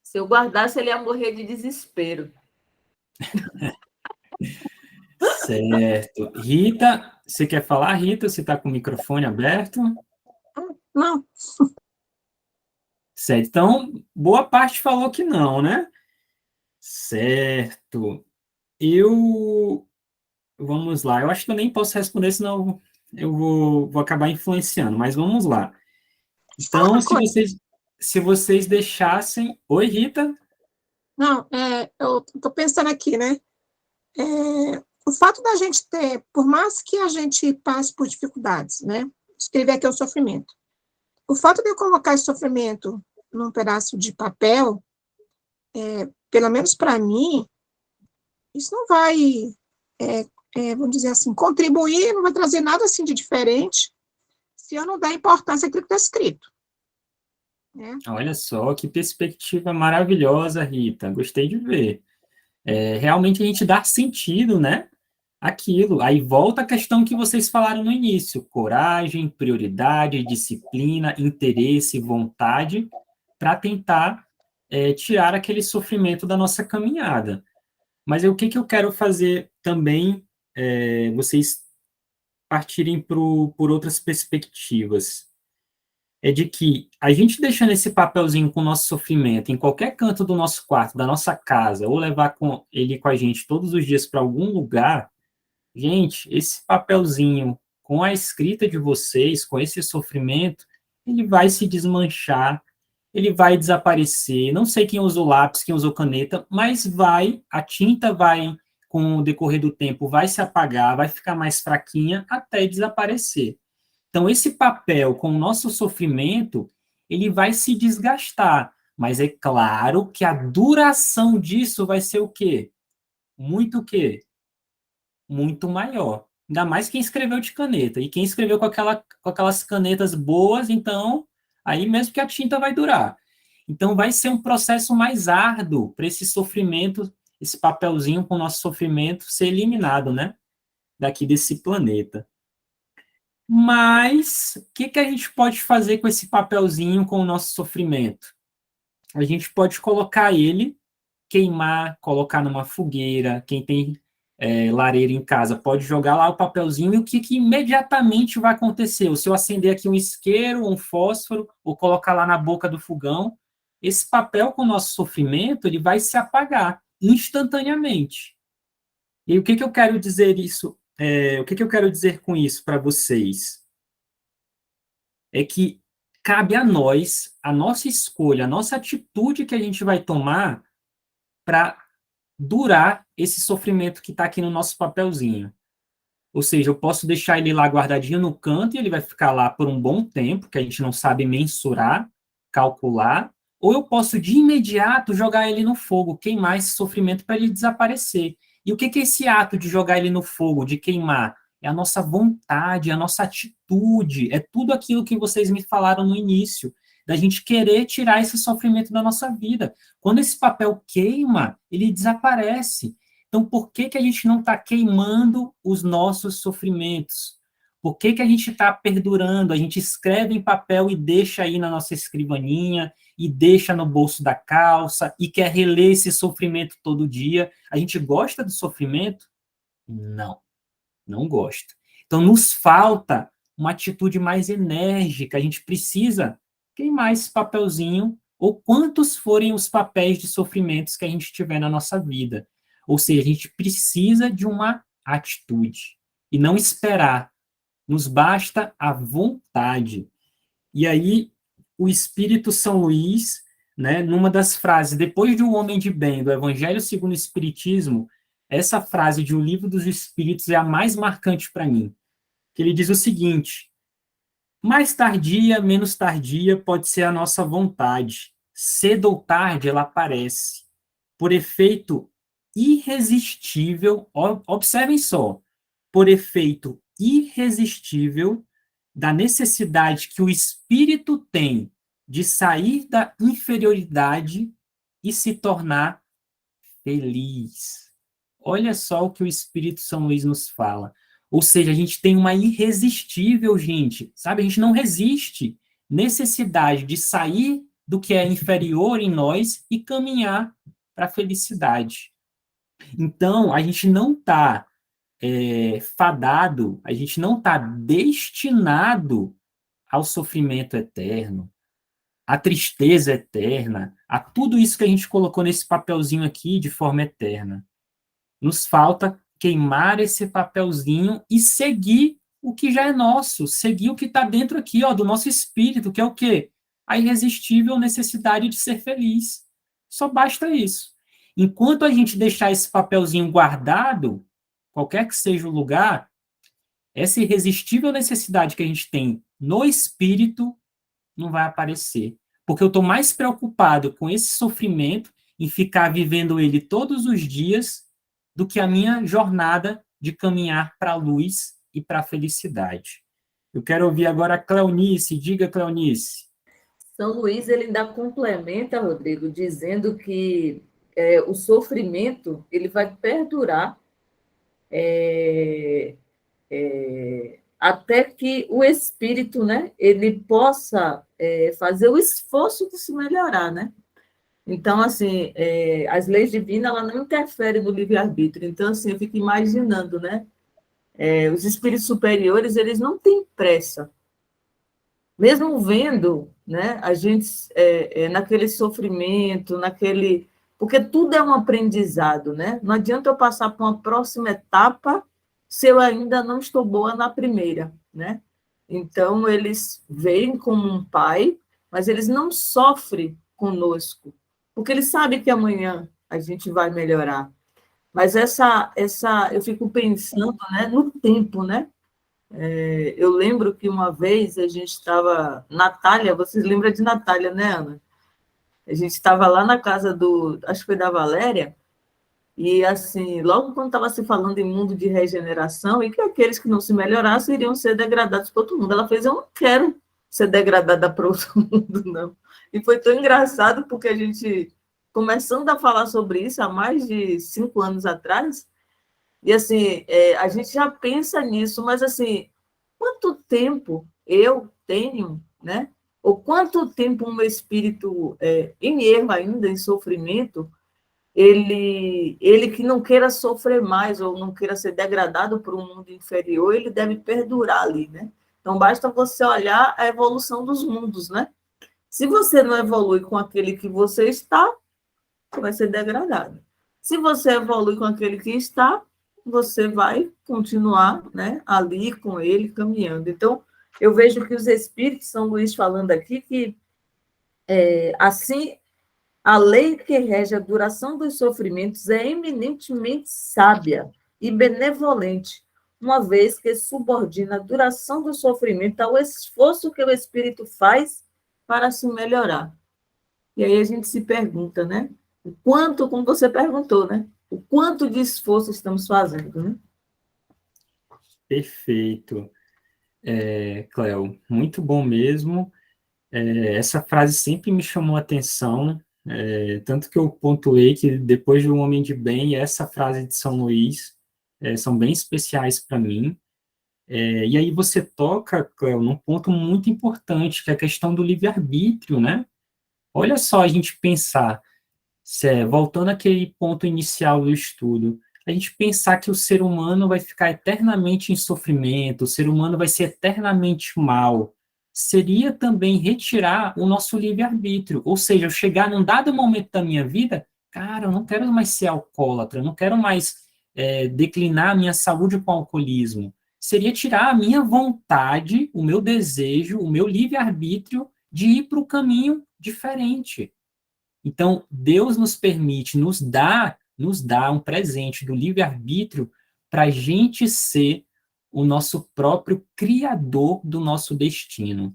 Se eu guardasse, ele ia morrer de desespero. Certo. Rita, você quer falar, Rita? Você está com o microfone aberto? Não, Certo. Então, boa parte falou que não, né? Certo. Vamos lá. Eu acho que eu nem posso responder, senão eu vou acabar influenciando, mas vamos lá. Então, se vocês deixassem... Oi, Rita? não, eu estou pensando aqui, né? O fato da gente ter, por mais que a gente passe por dificuldades, né? Escrever aqui o sofrimento. O fato de eu colocar esse sofrimento num pedaço de papel, pelo menos para mim, isso não vai, vamos dizer assim, contribuir, não vai trazer nada assim de diferente se eu não der importância àquilo que está escrito. Né? Olha só, que perspectiva maravilhosa, Rita. Gostei de ver. Realmente a gente dá sentido, né? Aquilo. Aí volta a questão que vocês falaram no início: coragem, prioridade, disciplina, interesse, vontade, para tentar tirar aquele sofrimento da nossa caminhada. Mas o que eu quero fazer também, vocês partirem por outras perspectivas. É de que a gente deixando esse papelzinho com o nosso sofrimento em qualquer canto do nosso quarto, da nossa casa, ou levar ele com a gente todos os dias para algum lugar, gente, esse papelzinho com a escrita de vocês, com esse sofrimento, ele vai se desmanchar, ele vai desaparecer. Não sei quem usou lápis, quem usou caneta, mas a tinta vai, com o decorrer do tempo, vai se apagar, vai ficar mais fraquinha até desaparecer. Então, esse papel com o nosso sofrimento, ele vai se desgastar, mas é claro que a duração disso vai ser o quê? Muito o quê? Muito maior. Ainda mais quem escreveu de caneta. E quem escreveu com aquelas canetas boas, então, aí mesmo que a tinta vai durar. Então, vai ser um processo mais árduo para esse sofrimento, esse papelzinho com o nosso sofrimento ser eliminado, né? Daqui desse planeta. Mas, o que a gente pode fazer com esse papelzinho com o nosso sofrimento? A gente pode colocar ele, queimar, colocar numa fogueira. Quem tem lareira em casa pode jogar lá o papelzinho. E o que imediatamente vai acontecer? Ou se eu acender aqui um isqueiro, um fósforo, ou colocar lá na boca do fogão, esse papel com o nosso sofrimento, ele vai se apagar instantaneamente. E o que eu quero dizer isso? O que eu quero dizer com isso para vocês? É que cabe a nós, a nossa escolha, a nossa atitude que a gente vai tomar para durar esse sofrimento que está aqui no nosso papelzinho. Ou seja, eu posso deixar ele lá guardadinho no canto e ele vai ficar lá por um bom tempo, que a gente não sabe mensurar, calcular, ou eu posso de imediato jogar ele no fogo, queimar esse sofrimento para ele desaparecer. E o que é esse ato de jogar ele no fogo, de queimar? É a nossa vontade, a nossa atitude, é tudo aquilo que vocês me falaram no início, da gente querer tirar esse sofrimento da nossa vida. Quando esse papel queima, ele desaparece. Então, por que a gente não está queimando os nossos sofrimentos? Por que que a gente está perdurando? A gente escreve em papel e deixa aí na nossa escrivaninha, e deixa no bolso da calça, e quer reler esse sofrimento todo dia. A gente gosta do sofrimento? Não, não gosta. Então, nos falta uma atitude mais enérgica. A gente precisa queimar esse papelzinho, ou quantos forem os papéis de sofrimentos que a gente tiver na nossa vida. Ou seja, a gente precisa de uma atitude, e não esperar. Nos basta a vontade. E aí, o Espírito São Luís, né, numa das frases, depois de O Homem de Bem, do Evangelho segundo o Espiritismo, essa frase de O Livro dos Espíritos é a mais marcante para mim, que ele diz o seguinte: mais tardia, menos tardia pode ser a nossa vontade, cedo ou tarde ela aparece, por efeito irresistível, observem só, por efeito irresistível da necessidade que o espírito tem de sair da inferioridade e se tornar feliz. Olha só o que o Espírito São Luís nos fala. Ou seja, a gente tem uma irresistível, gente, sabe? A gente não resiste necessidade de sair do que é inferior em nós e caminhar para a felicidade. Então, a gente não está fadado, a gente não está destinado ao sofrimento eterno, à tristeza eterna, a tudo isso que a gente colocou nesse papelzinho aqui de forma eterna. Nos falta queimar esse papelzinho e seguir o que já é nosso, seguir o que está dentro aqui, ó, do nosso espírito, que é o quê? A irresistível necessidade de ser feliz. Só basta isso. Enquanto a gente deixar esse papelzinho guardado, qualquer que seja o lugar, essa irresistível necessidade que a gente tem no espírito não vai aparecer. Porque eu estou mais preocupado com esse sofrimento, em ficar vivendo ele todos os dias, do que a minha jornada de caminhar para a luz e para a felicidade. Eu quero ouvir agora a Cleonice. Diga, Cleonice. São Luís, ele ainda complementa, Rodrigo, dizendo que o sofrimento ele vai perdurar até que o espírito, né, ele possa fazer o esforço de se melhorar, né? Então, assim, as leis divinas, ela não interferem no livre-arbítrio. Então, assim, eu fico imaginando, né? Os espíritos superiores, eles não têm pressa. Mesmo vendo, né, a gente naquele sofrimento, porque tudo é um aprendizado, né? Não adianta eu passar para uma próxima etapa se eu ainda não estou boa na primeira, né? Então, eles veem como um pai, mas eles não sofrem conosco, porque eles sabem que amanhã a gente vai melhorar. Mas eu fico pensando, né, no tempo, né? Eu lembro que uma vez a gente estava... Natália, vocês lembram de Natália, né, Ana? A gente estava lá na casa acho que foi da Valéria, e assim, logo quando estava se falando em mundo de regeneração, e que aqueles que não se melhorassem iriam ser degradados para outro mundo. Ela fez: eu não quero ser degradada para outro mundo, não. E foi tão engraçado, porque a gente, começando a falar sobre isso há mais de 5 anos atrás, e assim, a gente já pensa nisso, mas assim, quanto tempo eu tenho, né? Ou quanto tempo um espírito em erro ainda, em sofrimento, ele que não queira sofrer mais ou não queira ser degradado por um mundo inferior, ele deve perdurar ali, né? Então, basta você olhar a evolução dos mundos, né? Se você não evolui com aquele que você está, você vai ser degradado. Se você evolui com aquele que está, você vai continuar, né, ali com ele, caminhando. Então, eu vejo que os espíritos, São Luís falando aqui, que assim, a lei que rege a duração dos sofrimentos é eminentemente sábia e benevolente, uma vez que subordina a duração do sofrimento ao esforço que o espírito faz para se melhorar. E aí a gente se pergunta, né? O quanto, como você perguntou, né? O quanto de esforço estamos fazendo, né? Perfeito, Cleo. Muito bom mesmo. Essa frase sempre me chamou a atenção, tanto que eu pontuei que depois do Homem de Bem, essa frase de São Luís são bem especiais para mim. E aí você toca, Cléo, num ponto muito importante, que é a questão do livre-arbítrio, né? Olha só a gente pensar, voltando àquele ponto inicial do estudo, a gente pensar que o ser humano vai ficar eternamente em sofrimento, o ser humano vai ser eternamente mal, seria também retirar o nosso livre-arbítrio, ou seja, eu chegar num dado momento da minha vida, cara, eu não quero mais ser alcoólatra, eu não quero mais declinar a minha saúde com o alcoolismo, seria tirar a minha vontade, o meu desejo, o meu livre-arbítrio de ir para o caminho diferente. Então, Deus nos permite, nos dá um presente do livre-arbítrio para a gente ser o nosso próprio criador do nosso destino.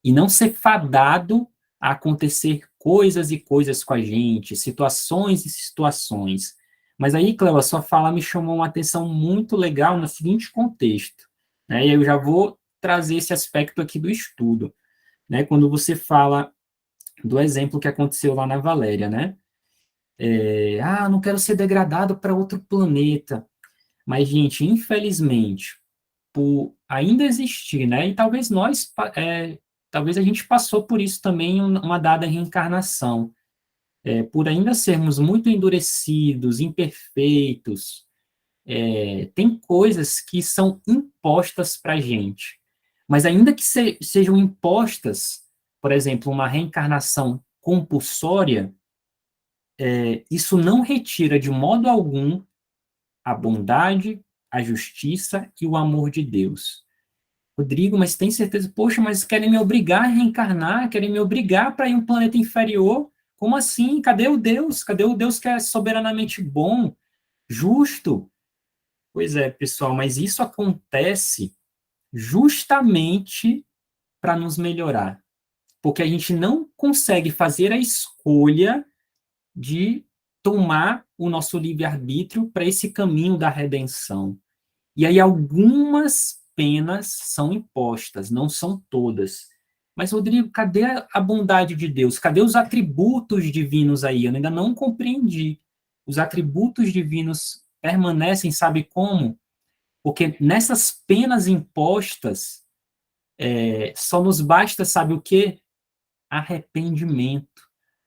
E não ser fadado a acontecer coisas e coisas com a gente, situações e situações. Mas aí, Cléo, a sua fala me chamou uma atenção muito legal no seguinte contexto, né? E eu já vou trazer esse aspecto aqui do estudo, né? Quando você fala do exemplo que aconteceu lá na Valéria, né? Não quero ser degradado para outro planeta. Mas, gente, infelizmente, por ainda existir, né? E talvez talvez a gente passou por isso também em uma dada reencarnação. Por ainda sermos muito endurecidos, imperfeitos, tem coisas que são impostas para a gente. Mas ainda que sejam impostas, por exemplo, uma reencarnação compulsória, isso não retira de modo algum a bondade, a justiça e o amor de Deus. Rodrigo, mas tem certeza? Poxa, mas querem me obrigar a reencarnar, querem me obrigar para ir a um planeta inferior? Como assim? Cadê o Deus? Cadê o Deus que é soberanamente bom, justo? Pois é, pessoal, mas isso acontece justamente para nos melhorar. Porque a gente não consegue fazer a escolha de tomar o nosso livre-arbítrio para esse caminho da redenção. E aí algumas penas são impostas, não são todas. Mas, Rodrigo, cadê a bondade de Deus? Cadê os atributos divinos aí? Eu ainda não compreendi. Os atributos divinos permanecem, sabe como? Porque nessas penas impostas, só nos basta, sabe o quê? Arrependimento.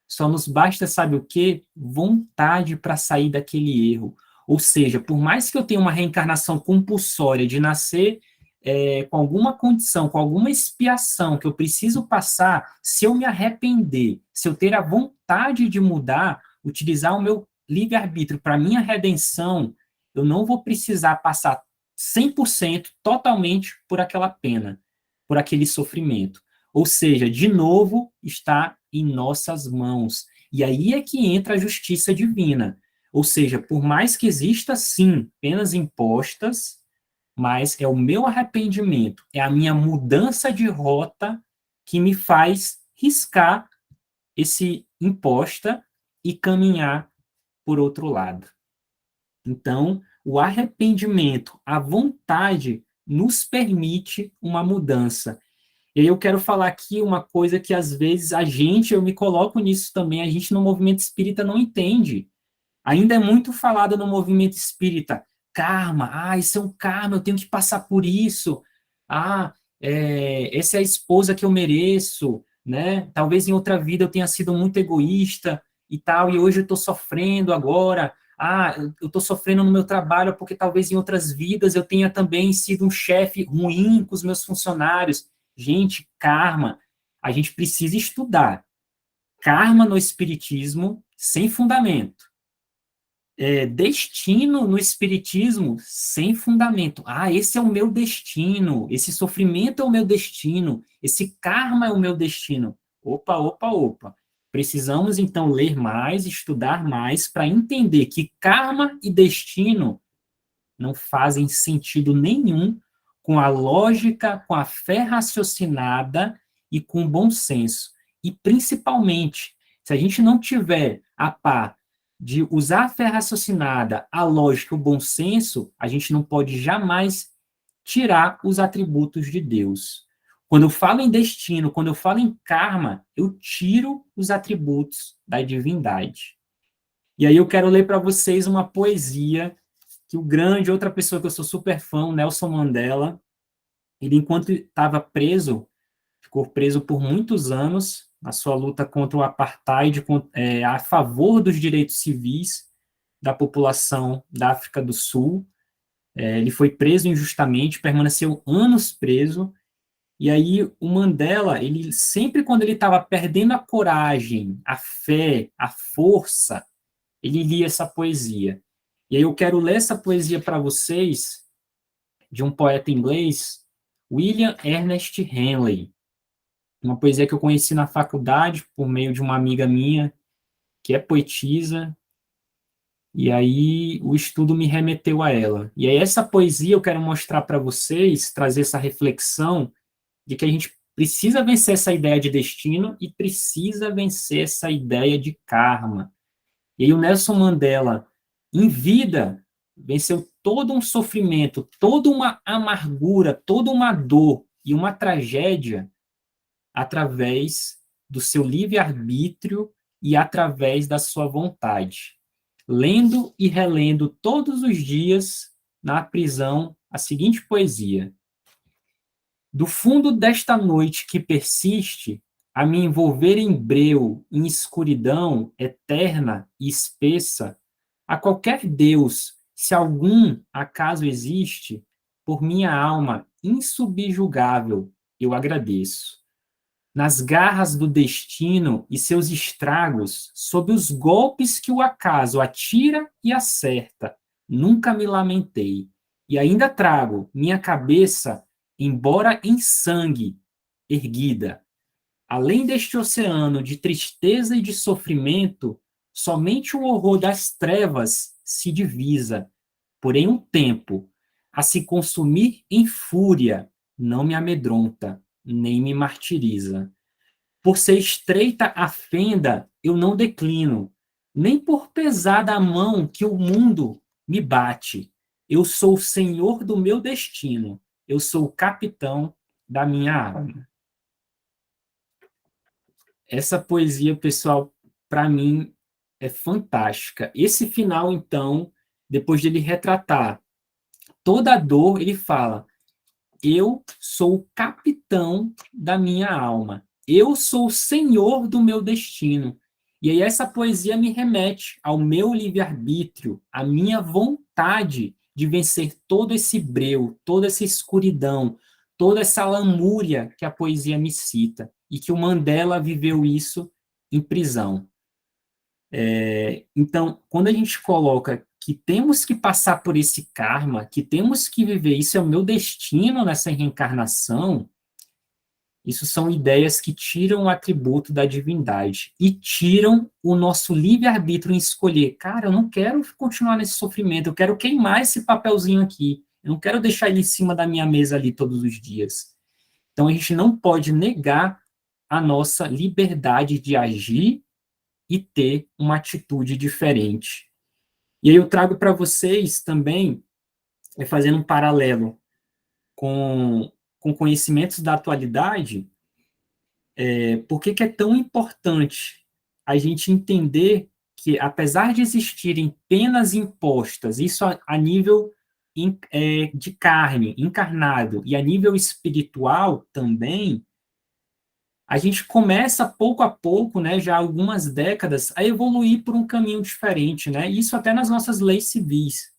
Só nos basta, sabe o quê? Vontade para sair daquele erro. Ou seja, por mais que eu tenha uma reencarnação compulsória de nascer com alguma condição, com alguma expiação que eu preciso passar, se eu me arrepender, se eu ter a vontade de mudar, utilizar o meu livre-arbítrio para minha redenção, eu não vou precisar passar 100% totalmente por aquela pena, por aquele sofrimento. Ou seja, de novo, está em nossas mãos. E aí é que entra a justiça divina. Ou seja, por mais que exista, sim, penas impostas, mas é o meu arrependimento, é a minha mudança de rota que me faz riscar esse imposta e caminhar por outro lado. Então, o arrependimento, a vontade, nos permite uma mudança. E aí eu quero falar aqui uma coisa que às vezes eu me coloco nisso também, a gente no movimento espírita não entende. Ainda é muito falado no movimento espírita, karma, isso é um karma, eu tenho que passar por isso, essa é a esposa que eu mereço, né? Talvez em outra vida eu tenha sido muito egoísta e tal, e hoje eu estou sofrendo agora, eu estou sofrendo no meu trabalho porque talvez em outras vidas eu tenha também sido um chefe ruim com os meus funcionários. Gente, karma, a gente precisa estudar. Karma no espiritismo, sem fundamento. Destino no espiritismo, sem fundamento. Esse é o meu destino, esse sofrimento é o meu destino, esse karma é o meu destino. Opa. Precisamos, então, ler mais, estudar mais, para entender que karma e destino não fazem sentido nenhum com a lógica, com a fé raciocinada e com o bom senso. E, principalmente, se a gente não tiver a par de usar a fé raciocinada, a lógica e o bom senso, a gente não pode jamais tirar os atributos de Deus. Quando eu falo em destino, quando eu falo em karma, eu tiro os atributos da divindade. E aí eu quero ler para vocês uma poesia que outra pessoa que eu sou super fã, o Nelson Mandela, ele, enquanto estava preso, ficou preso por muitos anos na sua luta contra o apartheid, a favor dos direitos civis da população da África do Sul. Ele foi preso injustamente, permaneceu anos preso, e aí o Mandela, ele sempre quando ele estava perdendo a coragem, a fé, a força, ele lia essa poesia. E aí eu quero ler essa poesia para vocês, de um poeta inglês, William Ernest Henley. Uma poesia que eu conheci na faculdade por meio de uma amiga minha, que é poetisa, e aí o estudo me remeteu a ela. E aí essa poesia eu quero mostrar para vocês, trazer essa reflexão de que a gente precisa vencer essa ideia de destino e precisa vencer essa ideia de karma. E aí o Nelson Mandela, em vida, venceu todo um sofrimento, toda uma amargura, toda uma dor e uma tragédia através do seu livre-arbítrio e através da sua vontade. Lendo e relendo todos os dias na prisão a seguinte poesia: do fundo desta noite que persiste, a me envolver em breu, em escuridão eterna e espessa, a qualquer Deus, se algum acaso existe, por minha alma insubjugável, eu agradeço. Nas garras do destino e seus estragos, sob os golpes que o acaso atira e acerta, nunca me lamentei, e ainda trago minha cabeça, embora em sangue, erguida. Além deste oceano de tristeza e de sofrimento, somente o horror das trevas se divisa, porém um tempo, a se consumir em fúria, não me amedronta, nem me martiriza. Por ser estreita a fenda, eu não declino, nem por pesada a mão que o mundo me bate. Eu sou o senhor do meu destino, eu sou o capitão da minha alma. Essa poesia, pessoal, para mim, é fantástica. Esse final, então, depois de ele retratar toda a dor, ele fala: eu sou o capitão da minha alma. Eu sou o senhor do meu destino. E aí essa poesia me remete ao meu livre-arbítrio, à minha vontade de vencer todo esse breu, toda essa escuridão, toda essa lamúria que a poesia me cita, e que o Mandela viveu isso em prisão. Então, quando a gente coloca que temos que passar por esse karma, que temos que viver, isso é o meu destino nessa reencarnação, isso são ideias que tiram o atributo da divindade e tiram o nosso livre-arbítrio em escolher. Cara, eu não quero continuar nesse sofrimento, eu quero queimar esse papelzinho aqui, eu não quero deixar ele em cima da minha mesa ali todos os dias. Então, a gente não pode negar a nossa liberdade de agir e ter uma atitude diferente. E aí eu trago para vocês também, fazendo um paralelo com conhecimentos da atualidade, por que é tão importante a gente entender que, apesar de existirem penas impostas, isso a nível de carne, encarnado, e a nível espiritual também, a gente começa pouco a pouco, né, já há algumas décadas, a evoluir por um caminho diferente, né, isso até nas nossas leis civis.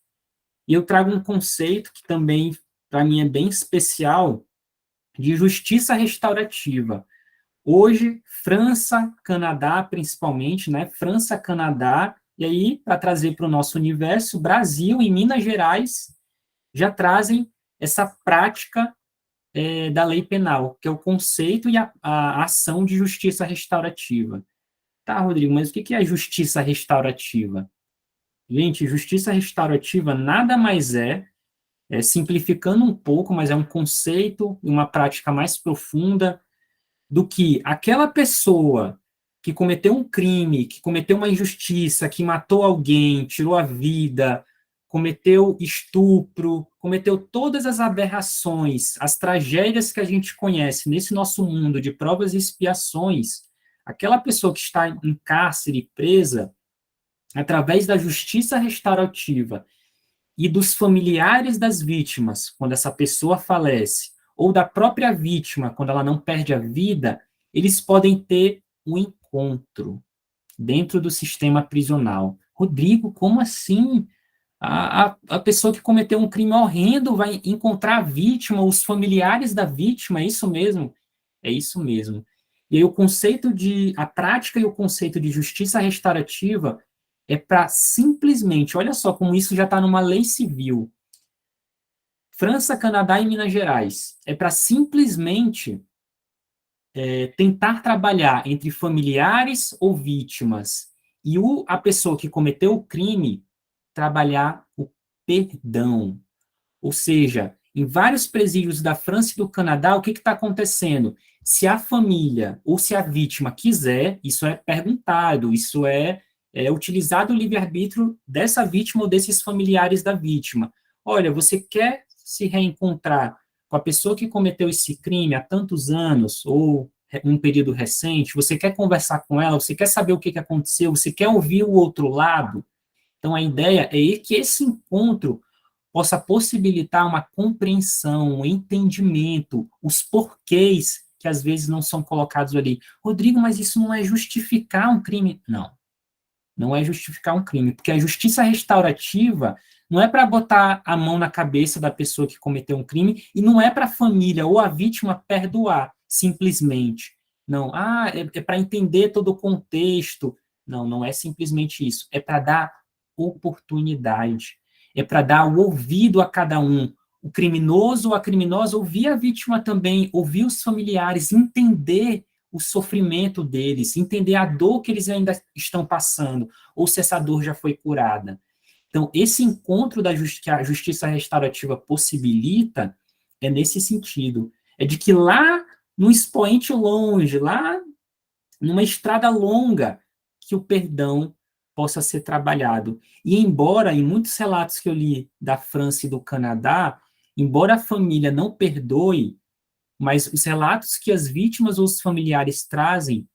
E eu trago um conceito que também, para mim, é bem especial, de justiça restaurativa. Hoje, França, Canadá, principalmente, né, França, Canadá, e aí, para trazer para o nosso universo, Brasil e Minas Gerais já trazem essa prática da lei penal, que é o conceito e a ação de justiça restaurativa. Tá, Rodrigo, mas o que é justiça restaurativa? Gente, justiça restaurativa nada mais simplificando um pouco, mas é um conceito e uma prática mais profunda do que aquela pessoa que cometeu um crime, que cometeu uma injustiça, que matou alguém, tirou a vida, cometeu estupro, cometeu todas as aberrações, as tragédias que a gente conhece nesse nosso mundo de provas e expiações, aquela pessoa que está em cárcere, presa, através da justiça restaurativa e dos familiares das vítimas, quando essa pessoa falece, ou da própria vítima, quando ela não perde a vida, eles podem ter um encontro dentro do sistema prisional. Rodrigo, como assim? A pessoa que cometeu um crime horrendo vai encontrar a vítima, os familiares da vítima, é isso mesmo? É isso mesmo. E aí a prática e o conceito de justiça restaurativa é para simplesmente, olha só como isso já está numa lei civil, França, Canadá e Minas Gerais, é para simplesmente tentar trabalhar entre familiares ou vítimas e a pessoa que cometeu o crime trabalhar o perdão. Ou seja, em vários presídios da França e do Canadá, o que está acontecendo? Se a família ou se a vítima quiser, isso é perguntado, isso é utilizado o livre-arbítrio dessa vítima ou desses familiares da vítima. Olha, você quer se reencontrar com a pessoa que cometeu esse crime há tantos anos, ou um período recente, você quer conversar com ela, você quer saber o que aconteceu, você quer ouvir o outro lado. Então, a ideia é que esse encontro possa possibilitar uma compreensão, um entendimento, os porquês que às vezes não são colocados ali. Rodrigo, mas isso não é justificar um crime. Não, não é justificar um crime, porque a justiça restaurativa não é para botar a mão na cabeça da pessoa que cometeu um crime e não é para a família ou a vítima perdoar, simplesmente. Não, é para entender todo o contexto. Não, não é simplesmente isso. É para dar oportunidade. É para dar o ouvido a cada um. O criminoso ou a criminosa, ouvir a vítima também, ouvir os familiares, entender o sofrimento deles, entender a dor que eles ainda estão passando, ou se essa dor já foi curada. Então, esse encontro que a justiça restaurativa possibilita é nesse sentido. É de que lá num expoente longe, lá numa estrada longa, que o perdão possa ser trabalhado. E embora, em muitos relatos que eu li da França e do Canadá, embora a família não perdoe, mas os relatos que as vítimas ou os familiares trazem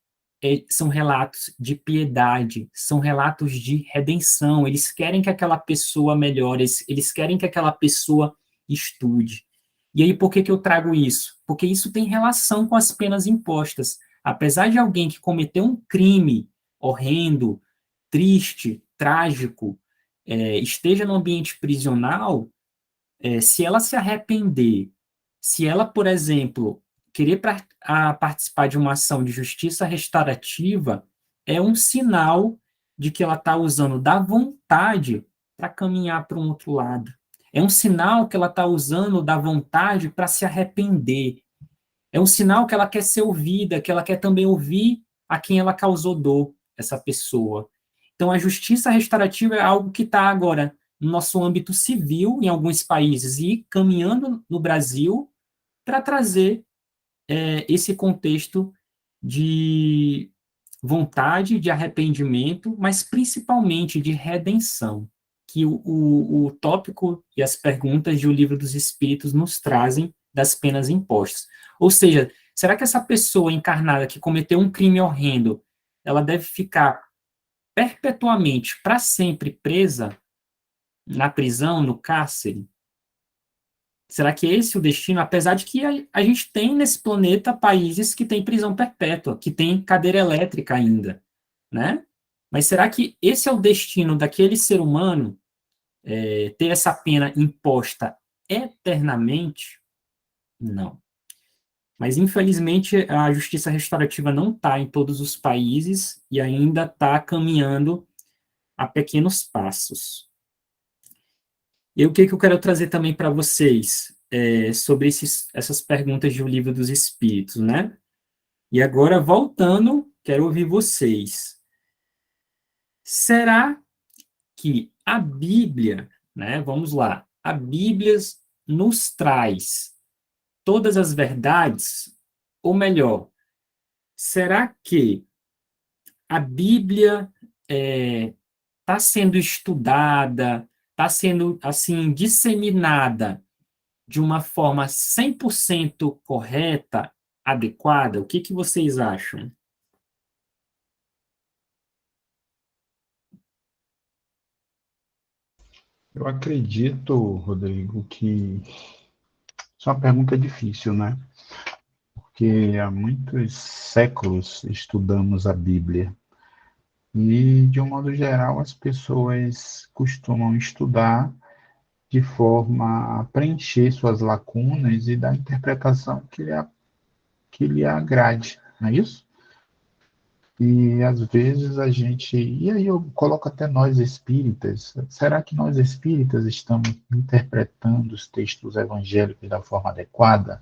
são relatos de piedade, são relatos de redenção, eles querem que aquela pessoa melhore, eles querem que aquela pessoa estude. E aí, por que eu trago isso? Porque isso tem relação com as penas impostas. Apesar de alguém que cometeu um crime horrendo, triste, trágico, esteja no ambiente prisional, se ela se arrepender, se ela, por exemplo, querer participar de uma ação de justiça restaurativa, é um sinal de que ela está usando da vontade para caminhar para um outro lado. É um sinal que ela está usando da vontade para se arrepender. É um sinal que ela quer ser ouvida, que ela quer também ouvir a quem ela causou dor, essa pessoa. Então, a justiça restaurativa é algo que está agora no nosso âmbito civil, em alguns países, e caminhando no Brasil para trazer esse contexto de vontade, de arrependimento, mas principalmente de redenção, que o tópico e as perguntas de O Livro dos Espíritos nos trazem das penas impostas. Ou seja, será que essa pessoa encarnada que cometeu um crime horrendo, ela deve ficar perpetuamente, para sempre, presa na prisão, no cárcere? Será que esse é o destino? Apesar de que a gente tem nesse planeta países que têm prisão perpétua, que têm cadeira elétrica ainda, né? Mas será que esse é o destino daquele ser humano, ter essa pena imposta eternamente? Não. Mas, infelizmente, a justiça restaurativa não está em todos os países e ainda está caminhando a pequenos passos. E o que eu quero trazer também para vocês sobre essas perguntas do Livro dos Espíritos, né? E agora, voltando, quero ouvir vocês. Será que a Bíblia, né? Vamos lá, a Bíblia nos traz todas as verdades? Ou melhor, será que a Bíblia está sendo estudada, está sendo, assim, disseminada de uma forma 100% correta, adequada? O que vocês acham? Eu acredito, Rodrigo, que Isso é uma pergunta difícil, né? Porque há muitos séculos estudamos a Bíblia. E, de um modo geral, as pessoas costumam estudar de forma a preencher suas lacunas e dar a interpretação que lhe agrade, não é isso? E às vezes a gente, e aí eu coloco até nós espíritas, será que nós espíritas estamos interpretando os textos evangélicos da forma adequada?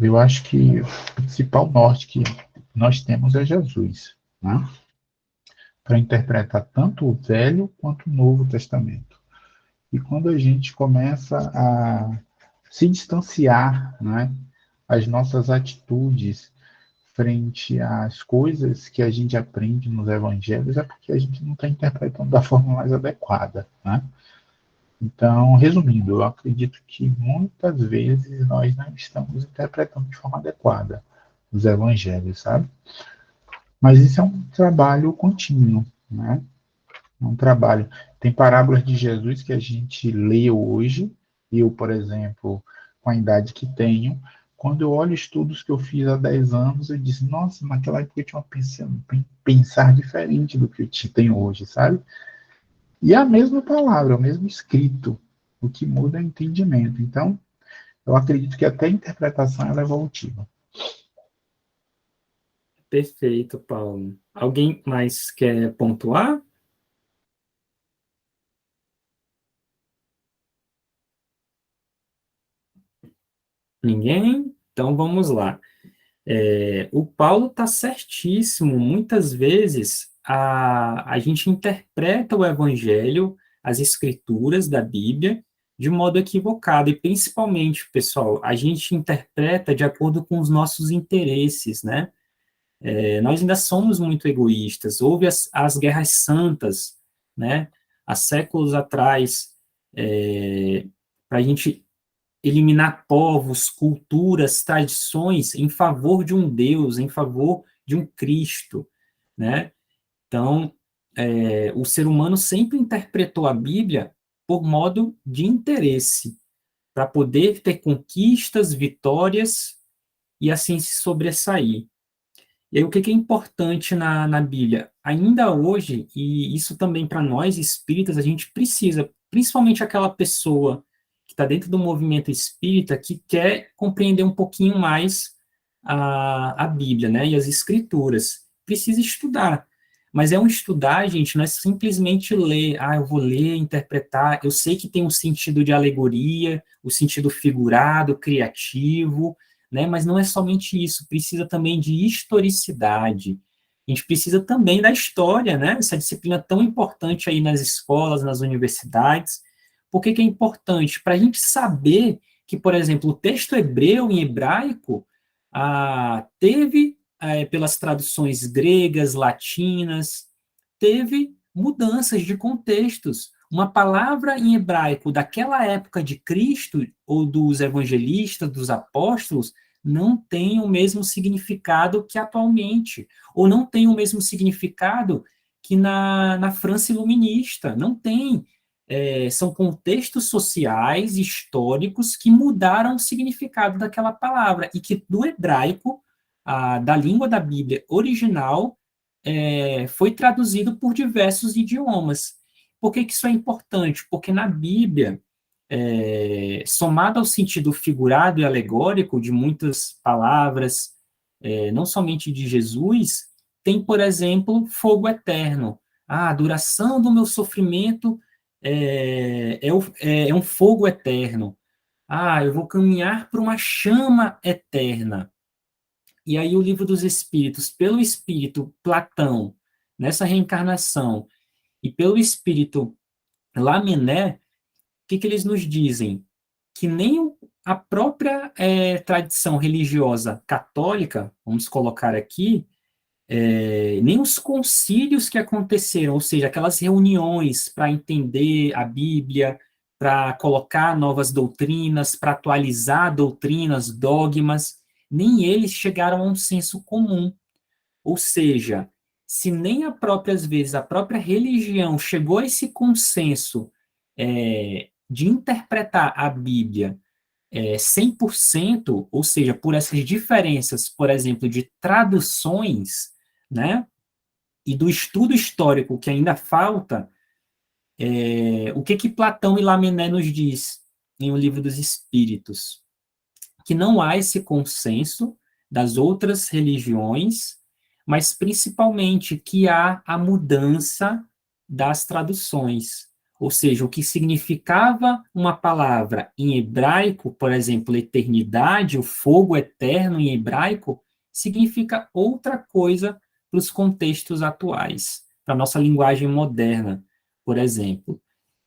Eu acho que o principal norte que nós temos é Jesus, né? Para interpretar tanto o Velho quanto o Novo Testamento. E quando a gente começa a se distanciar, né, as nossas atitudes frente às coisas que a gente aprende nos evangelhos, é porque a gente não está interpretando da forma mais adequada, né? Então, resumindo, eu acredito que muitas vezes nós não estamos interpretando de forma adequada os evangelhos, sabe? Mas isso é um trabalho contínuo, né? É um trabalho. Tem parábolas de Jesus que a gente lê hoje, eu, por exemplo, com a idade que tenho, quando eu olho estudos que eu fiz há 10 anos, eu disse, nossa, naquela época eu tinha pensar diferente do que eu tenho hoje, sabe? E é a mesma palavra, o mesmo escrito, o que muda é o entendimento. Então, eu acredito que até a interpretação ela é evolutiva. Perfeito, Paulo. Alguém mais quer pontuar? Ninguém? Então vamos lá. O Paulo está certíssimo. Muitas vezes a gente interpreta o Evangelho, as Escrituras da Bíblia, de modo equivocado. E principalmente, pessoal, a gente interpreta de acordo com os nossos interesses, né? Nós ainda somos muito egoístas. Houve as guerras santas, né? Há séculos atrás, para a gente eliminar povos, culturas, tradições em favor de um Deus, em favor de um Cristo, né? Então, o ser humano sempre interpretou a Bíblia por modo de interesse, para poder ter conquistas, vitórias e assim se sobressair. E aí, o que é importante na Bíblia? Ainda hoje, e isso também para nós espíritas, a gente precisa, principalmente aquela pessoa que está dentro do movimento espírita, que quer compreender um pouquinho mais a Bíblia, né, e as Escrituras. Precisa estudar. Mas é um estudar, gente, não é simplesmente ler, eu vou ler, interpretar, eu sei que tem um sentido de alegoria, o sentido figurado, criativo, né? Mas não é somente isso, precisa também de historicidade. A gente precisa também da história, né? Essa disciplina tão importante aí nas escolas, nas universidades. Por que que é importante? Para a gente saber que, por exemplo, o texto hebreu em hebraico teve, pelas traduções gregas, latinas, teve mudanças de contextos. Uma palavra em hebraico daquela época de Cristo, ou dos evangelistas, dos apóstolos, não tem o mesmo significado que atualmente, ou não tem o mesmo significado que na França Iluminista, não tem. São contextos sociais, históricos, que mudaram o significado daquela palavra, e que do hebraico, da língua da Bíblia original, foi traduzido por diversos idiomas. Por que que isso é importante? Porque na Bíblia, somado ao sentido figurado e alegórico de muitas palavras, não somente de Jesus, tem, por exemplo, fogo eterno. A duração do meu sofrimento é um fogo eterno. Eu vou caminhar para uma chama eterna. E aí o Livro dos Espíritos, pelo Espírito Platão, nessa reencarnação, e pelo Espírito Lamennais, o que eles nos dizem? Que nem a própria tradição religiosa católica, vamos colocar aqui, nem os concílios que aconteceram, ou seja, aquelas reuniões para entender a Bíblia, para colocar novas doutrinas, para atualizar doutrinas, dogmas, nem eles chegaram a um senso comum. Ou seja, se nem às vezes, a própria religião chegou a esse consenso de interpretar a Bíblia 100%, ou seja, por essas diferenças, por exemplo, de traduções, né, e do estudo histórico que ainda falta, o que Platão e Lamennais nos diz em O Livro dos Espíritos? Que não há esse consenso das outras religiões, mas principalmente que há a mudança das traduções. Ou seja, o que significava uma palavra em hebraico, por exemplo, eternidade, o fogo eterno em hebraico, significa outra coisa para os contextos atuais, para a nossa linguagem moderna, por exemplo.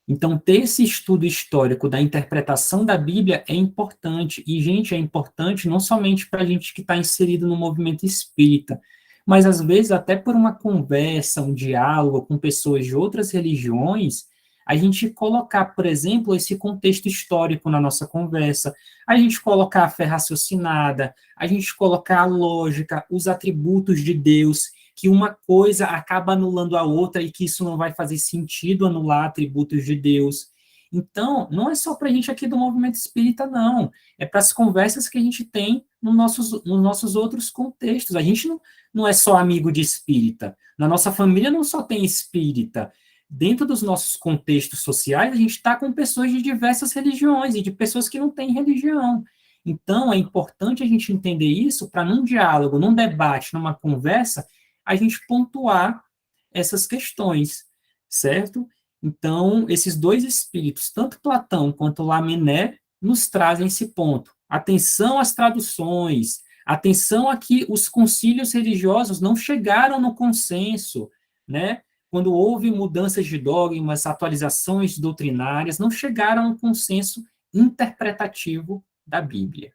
Então, ter esse estudo histórico da interpretação da Bíblia é importante. E, gente, é importante não somente para a gente que está inserido no movimento espírita, mas, às vezes, até por uma conversa, um diálogo com pessoas de outras religiões, a gente colocar, por exemplo, esse contexto histórico na nossa conversa, a gente colocar a fé raciocinada, a gente colocar a lógica, os atributos de Deus, que uma coisa acaba anulando a outra e que isso não vai fazer sentido anular atributos de Deus. Então, não é só para a gente aqui do movimento espírita, não. É para as conversas que a gente tem nos nossos outros contextos. A gente não é só amigo de espírita. Na nossa família não só tem espírita. Dentro dos nossos contextos sociais, a gente está com pessoas de diversas religiões e de pessoas que não têm religião. Então, é importante a gente entender isso para, num diálogo, num debate, numa conversa, a gente pontuar essas questões, certo? Então, esses dois espíritos, tanto Platão quanto Lamennais, nos trazem esse ponto. Atenção às traduções, atenção a que os concílios religiosos não chegaram no consenso, né? Quando houve mudanças de dogmas, atualizações doutrinárias, não chegaram a um consenso interpretativo da Bíblia,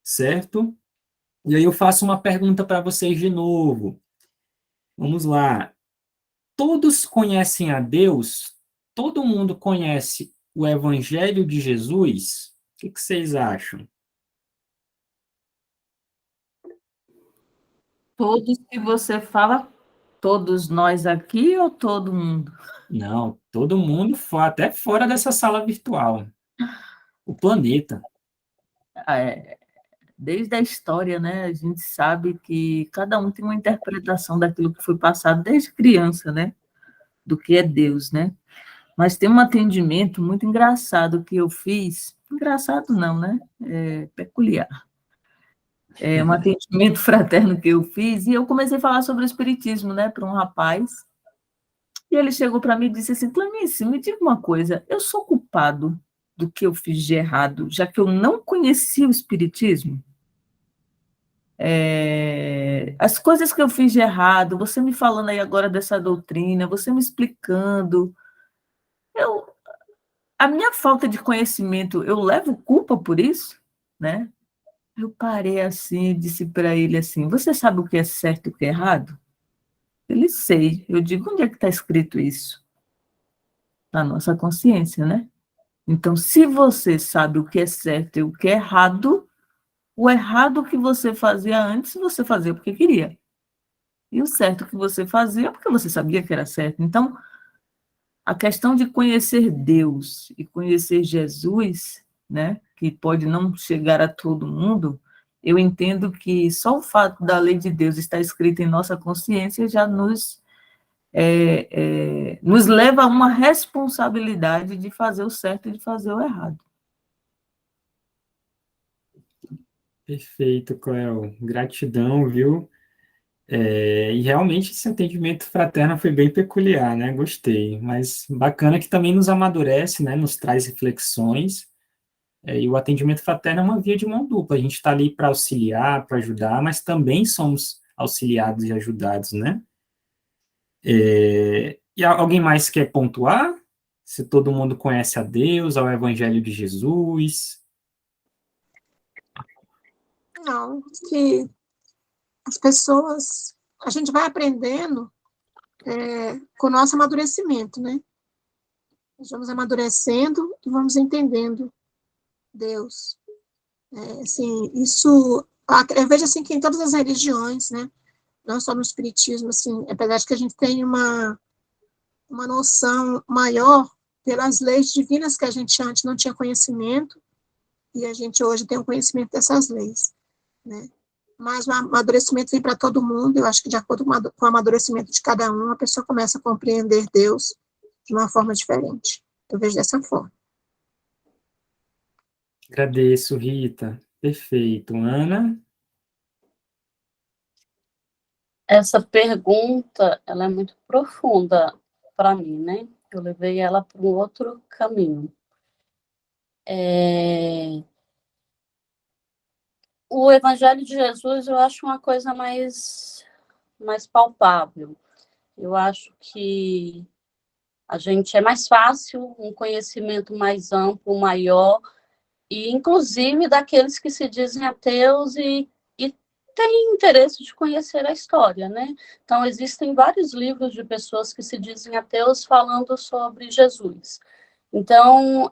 certo? E aí eu faço uma pergunta para vocês de novo. Vamos lá. Todos conhecem a Deus? Todo mundo conhece o Evangelho de Jesus? O que vocês acham? Todos que você fala, todos nós aqui ou todo mundo? Não, todo mundo, até fora dessa sala virtual. O planeta. Desde a história, né, a gente sabe que cada um tem uma interpretação daquilo que foi passado desde criança, né, do que é Deus, né? Mas tem um atendimento muito engraçado que eu fiz, engraçado não, né? Peculiar. É um atendimento fraterno que eu fiz e eu comecei a falar sobre o espiritismo, né, para um rapaz. E ele chegou para mim e disse assim: Clarice, me diga uma coisa, eu sou culpado do que eu fiz de errado, já que eu não conhecia o espiritismo? As coisas que eu fiz de errado, você me falando aí agora dessa doutrina, você me explicando, a minha falta de conhecimento, eu levo culpa por isso, né? Eu parei assim e disse para ele assim: você sabe o que é certo e o que é errado? Ele sei. Eu digo: onde é que está escrito isso? Na nossa consciência, né? Então, se você sabe o que é certo e o que é errado, o errado que você fazia antes, você fazia porque queria. E o certo que você fazia porque você sabia que era certo. Então, a questão de conhecer Deus e conhecer Jesus, né, que pode não chegar a todo mundo, eu entendo que só o fato da lei de Deus estar escrita em nossa consciência já nos leva a uma responsabilidade de fazer o certo e de fazer o errado. Perfeito, Cléo. Gratidão, viu? E realmente esse atendimento fraterno foi bem peculiar, né? Gostei. Mas bacana que também nos amadurece, né? Nos traz reflexões. E o atendimento fraterno é uma via de mão dupla. A gente está ali para auxiliar, para ajudar, mas também somos auxiliados e ajudados, né? E alguém mais quer pontuar? Se todo mundo conhece a Deus, ao Evangelho de Jesus? Não, que as pessoas, a gente vai aprendendo com o nosso amadurecimento, né? Nós vamos amadurecendo e vamos entendendo Deus. Assim, isso, eu vejo assim que em todas as religiões, né? Não só no espiritismo, assim, apesar de que a gente tem uma noção maior pelas leis divinas que a gente antes não tinha conhecimento, e a gente hoje tem o conhecimento dessas leis, né? Mas o amadurecimento vem para todo mundo, eu acho que de acordo com o amadurecimento de cada um, a pessoa começa a compreender Deus de uma forma diferente. Eu vejo dessa forma. Agradeço, Rita. Perfeito. Ana? Essa pergunta, ela é muito profunda para mim, né? Eu levei ela para um outro caminho. O Evangelho de Jesus, eu acho uma coisa mais palpável. Eu acho que a gente é mais fácil, um conhecimento mais amplo, maior, e inclusive daqueles que se dizem ateus e têm interesse de conhecer a história, né? Então, existem vários livros de pessoas que se dizem ateus falando sobre Jesus. Então,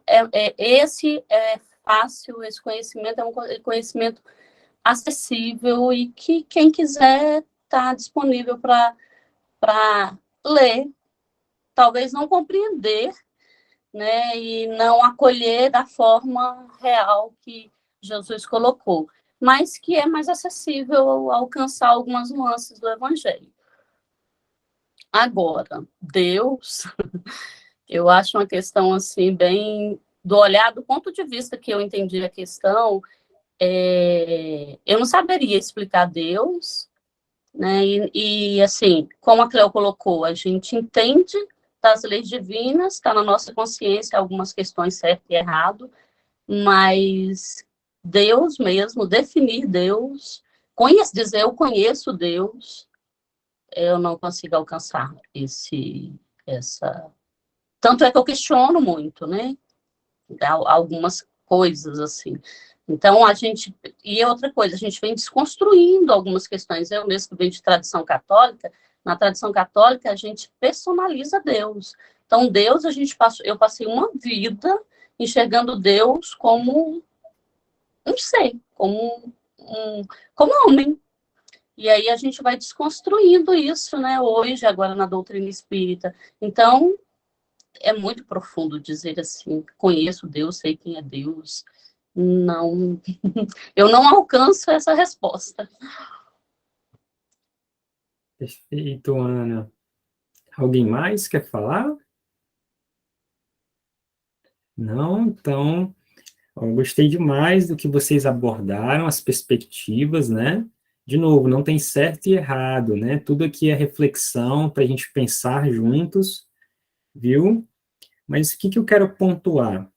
esse é fácil, esse conhecimento é um conhecimento acessível e que quem quiser está disponível para ler, talvez não compreender, né, e não acolher da forma real que Jesus colocou, mas que é mais acessível alcançar algumas nuances do Evangelho. Agora, Deus, eu acho uma questão assim bem do olhar, do ponto de vista que eu entendi a questão, eu não saberia explicar Deus, né? E assim, como a Cleo colocou, a gente entende das leis divinas, está na nossa consciência algumas questões certo e errado, mas Deus mesmo, definir Deus, dizer eu conheço Deus, eu não consigo alcançar essa... Tanto é que eu questiono muito, né? Algumas coisas, assim. Então, e outra coisa, a gente vem desconstruindo algumas questões. Eu mesmo que venho de tradição católica, na tradição católica a gente personaliza Deus. Então, Deus, eu passei uma vida enxergando Deus como um ser, como homem. E aí a gente vai desconstruindo isso, né, hoje, agora na doutrina espírita. Então, é muito profundo dizer assim, conheço Deus, sei quem é Deus. Não, eu não alcanço essa resposta. Perfeito, Ana. Alguém mais quer falar? Não? Então, eu gostei demais do que vocês abordaram, as perspectivas, né? De novo, não tem certo e errado, né? Tudo aqui é reflexão para a gente pensar juntos, viu? Mas o que eu quero pontuar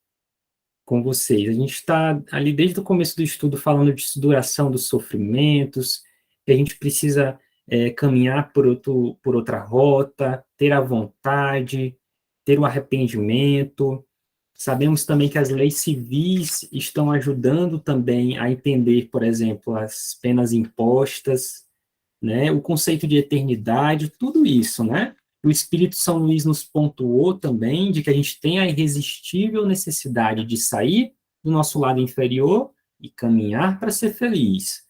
com vocês? A gente está ali desde o começo do estudo falando de duração dos sofrimentos, que a gente precisa caminhar por outra rota, ter a vontade, ter o arrependimento. Sabemos também que as leis civis estão ajudando também a entender, por exemplo, as penas impostas, né? O conceito de eternidade, tudo isso, né? O Espírito São Luís nos pontuou também de que a gente tem a irresistível necessidade de sair do nosso lado inferior e caminhar para ser feliz.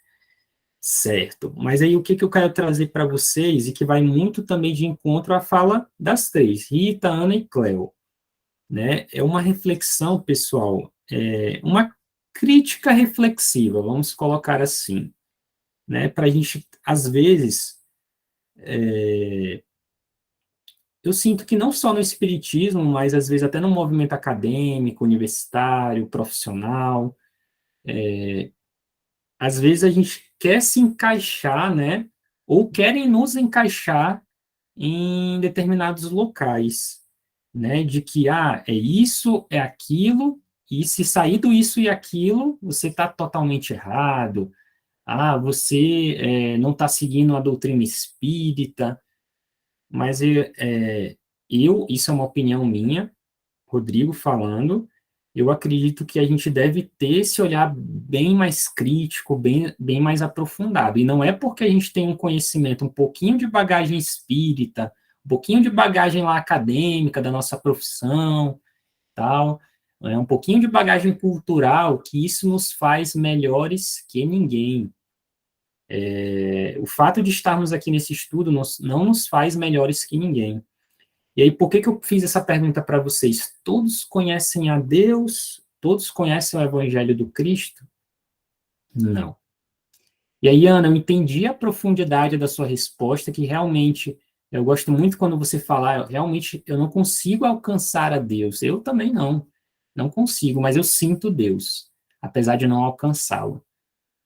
Certo. Mas aí o que eu quero trazer para vocês, e que vai muito também de encontro à fala das três, Rita, Ana e Cleo, né? É uma reflexão, pessoal, uma crítica reflexiva, vamos colocar assim, né? Para a gente, às vezes, eu sinto que não só no espiritismo, mas às vezes até no movimento acadêmico, universitário, profissional, às vezes a gente quer se encaixar, né? Ou querem nos encaixar em determinados locais, né? De que, é isso, é aquilo, e se sair do isso e aquilo, você está totalmente errado. Você não está seguindo a doutrina espírita. Mas isso é uma opinião minha, Rodrigo falando, eu acredito que a gente deve ter esse olhar bem mais crítico, bem mais aprofundado. E não é porque a gente tem um conhecimento, um pouquinho de bagagem espírita, um pouquinho de bagagem lá acadêmica, da nossa profissão, tal, um pouquinho de bagagem cultural, que isso nos faz melhores que ninguém. O fato de estarmos aqui nesse estudo não nos faz melhores que ninguém. E aí, por que eu fiz essa pergunta para vocês? Todos conhecem a Deus? Todos conhecem o Evangelho do Cristo? Não. E aí, Ana, eu entendi a profundidade da sua resposta, que realmente, eu gosto muito quando você fala, realmente eu não consigo alcançar a Deus. Eu também não consigo, mas eu sinto Deus, apesar de não alcançá-lo,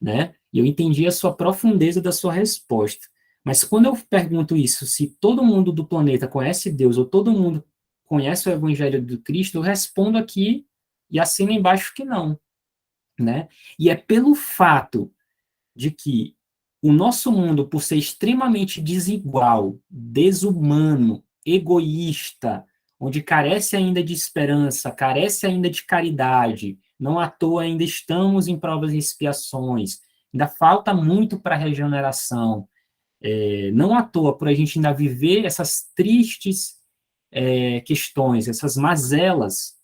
né? E eu entendi a sua profundeza da sua resposta. Mas quando eu pergunto isso, se todo mundo do planeta conhece Deus, ou todo mundo conhece o Evangelho do Cristo, eu respondo aqui e assino embaixo que não, né? E é pelo fato de que o nosso mundo, por ser extremamente desigual, desumano, egoísta, onde carece ainda de esperança, carece ainda de caridade, não à toa ainda estamos em provas e expiações, ainda falta muito para a regeneração, não à toa, por a gente ainda viver essas tristes questões, essas mazelas,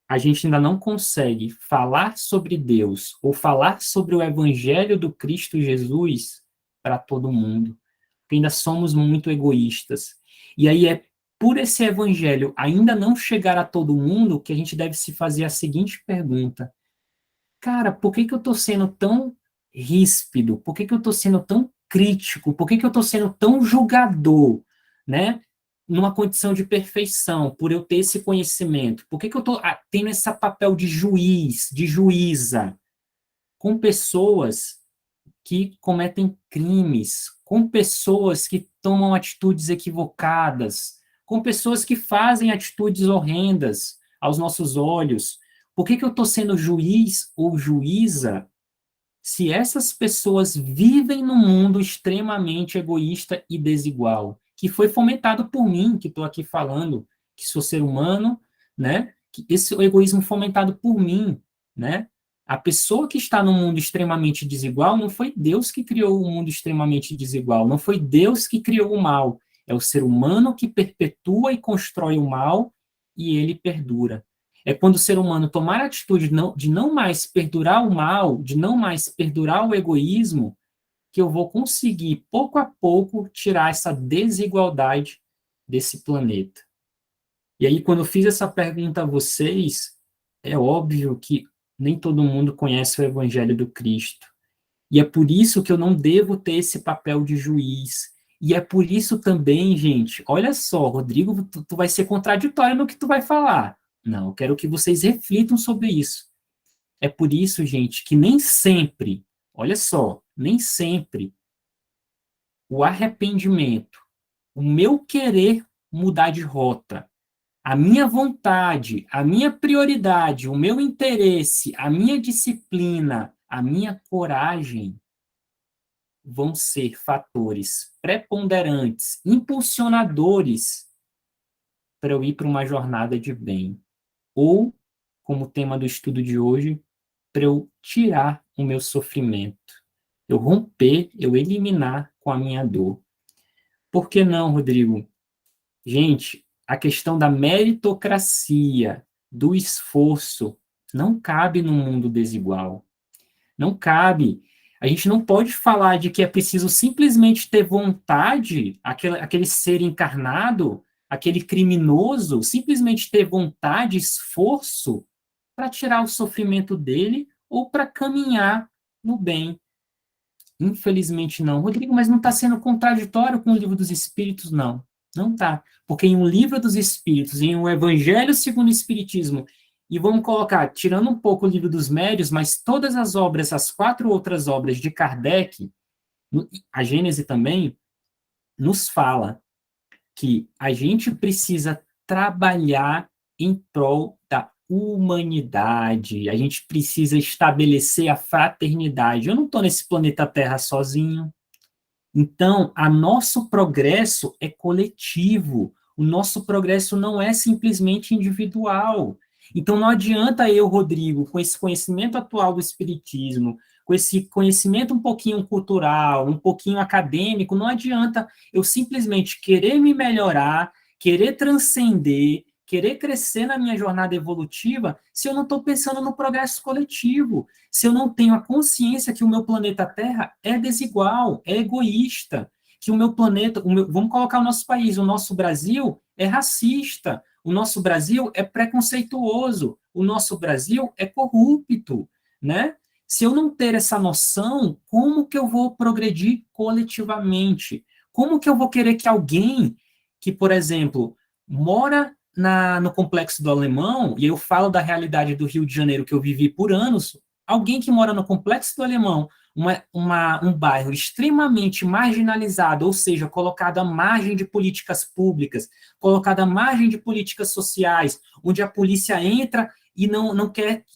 a gente ainda não consegue falar sobre Deus ou falar sobre o Evangelho do Cristo Jesus para todo mundo, porque ainda somos muito egoístas. E aí é por esse Evangelho ainda não chegar a todo mundo que a gente deve se fazer a seguinte pergunta: cara, por que eu estou sendo tão ríspido? Por que eu estou sendo tão crítico? Por que eu estou sendo tão julgador, né? Numa condição de perfeição, por eu ter esse conhecimento? Por que eu estou tendo esse papel de juiz, de juíza, com pessoas que cometem crimes, com pessoas que tomam atitudes equivocadas, com pessoas que fazem atitudes horrendas aos nossos olhos? Por que eu estou sendo juiz ou juíza se essas pessoas vivem num mundo extremamente egoísta e desigual, que foi fomentado por mim, que estou aqui falando, que sou ser humano, né? Que esse egoísmo fomentado por mim, né? A pessoa que está num mundo extremamente desigual, não foi Deus que criou o mundo extremamente desigual, não foi Deus que criou o mal, é o ser humano que perpetua e constrói o mal e ele perdura. É quando o ser humano tomar a atitude de não mais perdurar o mal, de não mais perdurar o egoísmo, que eu vou conseguir, pouco a pouco, tirar essa desigualdade desse planeta. E aí, quando eu fiz essa pergunta a vocês, é óbvio que nem todo mundo conhece o Evangelho do Cristo. E é por isso que eu não devo ter esse papel de juiz. E é por isso também, gente, olha só, Rodrigo, tu vai ser contraditório no que tu vai falar. Não, eu quero que vocês reflitam sobre isso. É por isso, gente, que nem sempre, olha só, nem sempre o arrependimento, o meu querer mudar de rota, a minha vontade, a minha prioridade, o meu interesse, a minha disciplina, a minha coragem vão ser fatores preponderantes, impulsionadores para eu ir para uma jornada de bem. Ou, como tema do estudo de hoje, para eu tirar o meu sofrimento, eu romper, eu eliminar com a minha dor. Por que não, Rodrigo? Gente, a questão da meritocracia, do esforço, não cabe num mundo desigual. Não cabe. A gente não pode falar de que é preciso simplesmente ter vontade, aquele ser encarnado, aquele criminoso, simplesmente ter vontade, esforço, para tirar o sofrimento dele ou para caminhar no bem. Infelizmente não. Rodrigo, mas não está sendo contraditório com o Livro dos Espíritos? Não, não está. Porque em um Livro dos Espíritos, em um Evangelho segundo o Espiritismo, e vamos colocar, tirando um pouco o Livro dos Médiuns, mas todas as obras, as 4 outras obras de Kardec, a Gênese também, nos fala que a gente precisa trabalhar em prol da humanidade, a gente precisa estabelecer a fraternidade. Eu não estou nesse planeta Terra sozinho. Então, o nosso progresso é coletivo, o nosso progresso não é simplesmente individual. Então, não adianta eu, Rodrigo, com esse conhecimento atual do Espiritismo, com esse conhecimento um pouquinho cultural, um pouquinho acadêmico, não adianta eu simplesmente querer me melhorar, querer transcender, querer crescer na minha jornada evolutiva, se eu não estou pensando no progresso coletivo, se eu não tenho a consciência que o meu planeta Terra é desigual, é egoísta, que o meu planeta, vamos colocar o nosso país, o nosso Brasil é racista, o nosso Brasil é preconceituoso, o nosso Brasil é corrupto, né? Se eu não ter essa noção, como que eu vou progredir coletivamente? Como que eu vou querer que alguém que, por exemplo, mora no Complexo do Alemão, e eu falo da realidade do Rio de Janeiro que eu vivi por anos, alguém que mora no Complexo do Alemão, um bairro extremamente marginalizado, ou seja, colocado à margem de políticas públicas, colocado à margem de políticas sociais, onde a polícia entra e não quer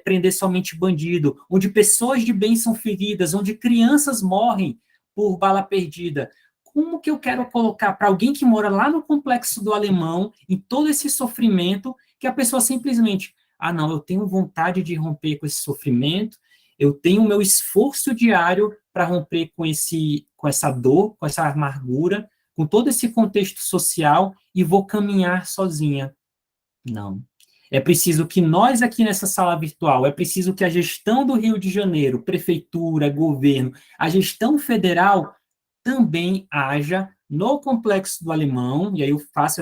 prender somente bandido, onde pessoas de bem são feridas, onde crianças morrem por bala perdida. Como que eu quero colocar para alguém que mora lá no Complexo do Alemão, em todo esse sofrimento, que a pessoa simplesmente, não, eu tenho vontade de romper com esse sofrimento, eu tenho o meu esforço diário para romper com essa dor, com essa amargura, com todo esse contexto social, e vou caminhar sozinha. Não. É preciso que nós aqui nessa sala virtual, é preciso que a gestão do Rio de Janeiro, prefeitura, governo, a gestão federal também haja no Complexo do Alemão, e aí eu faço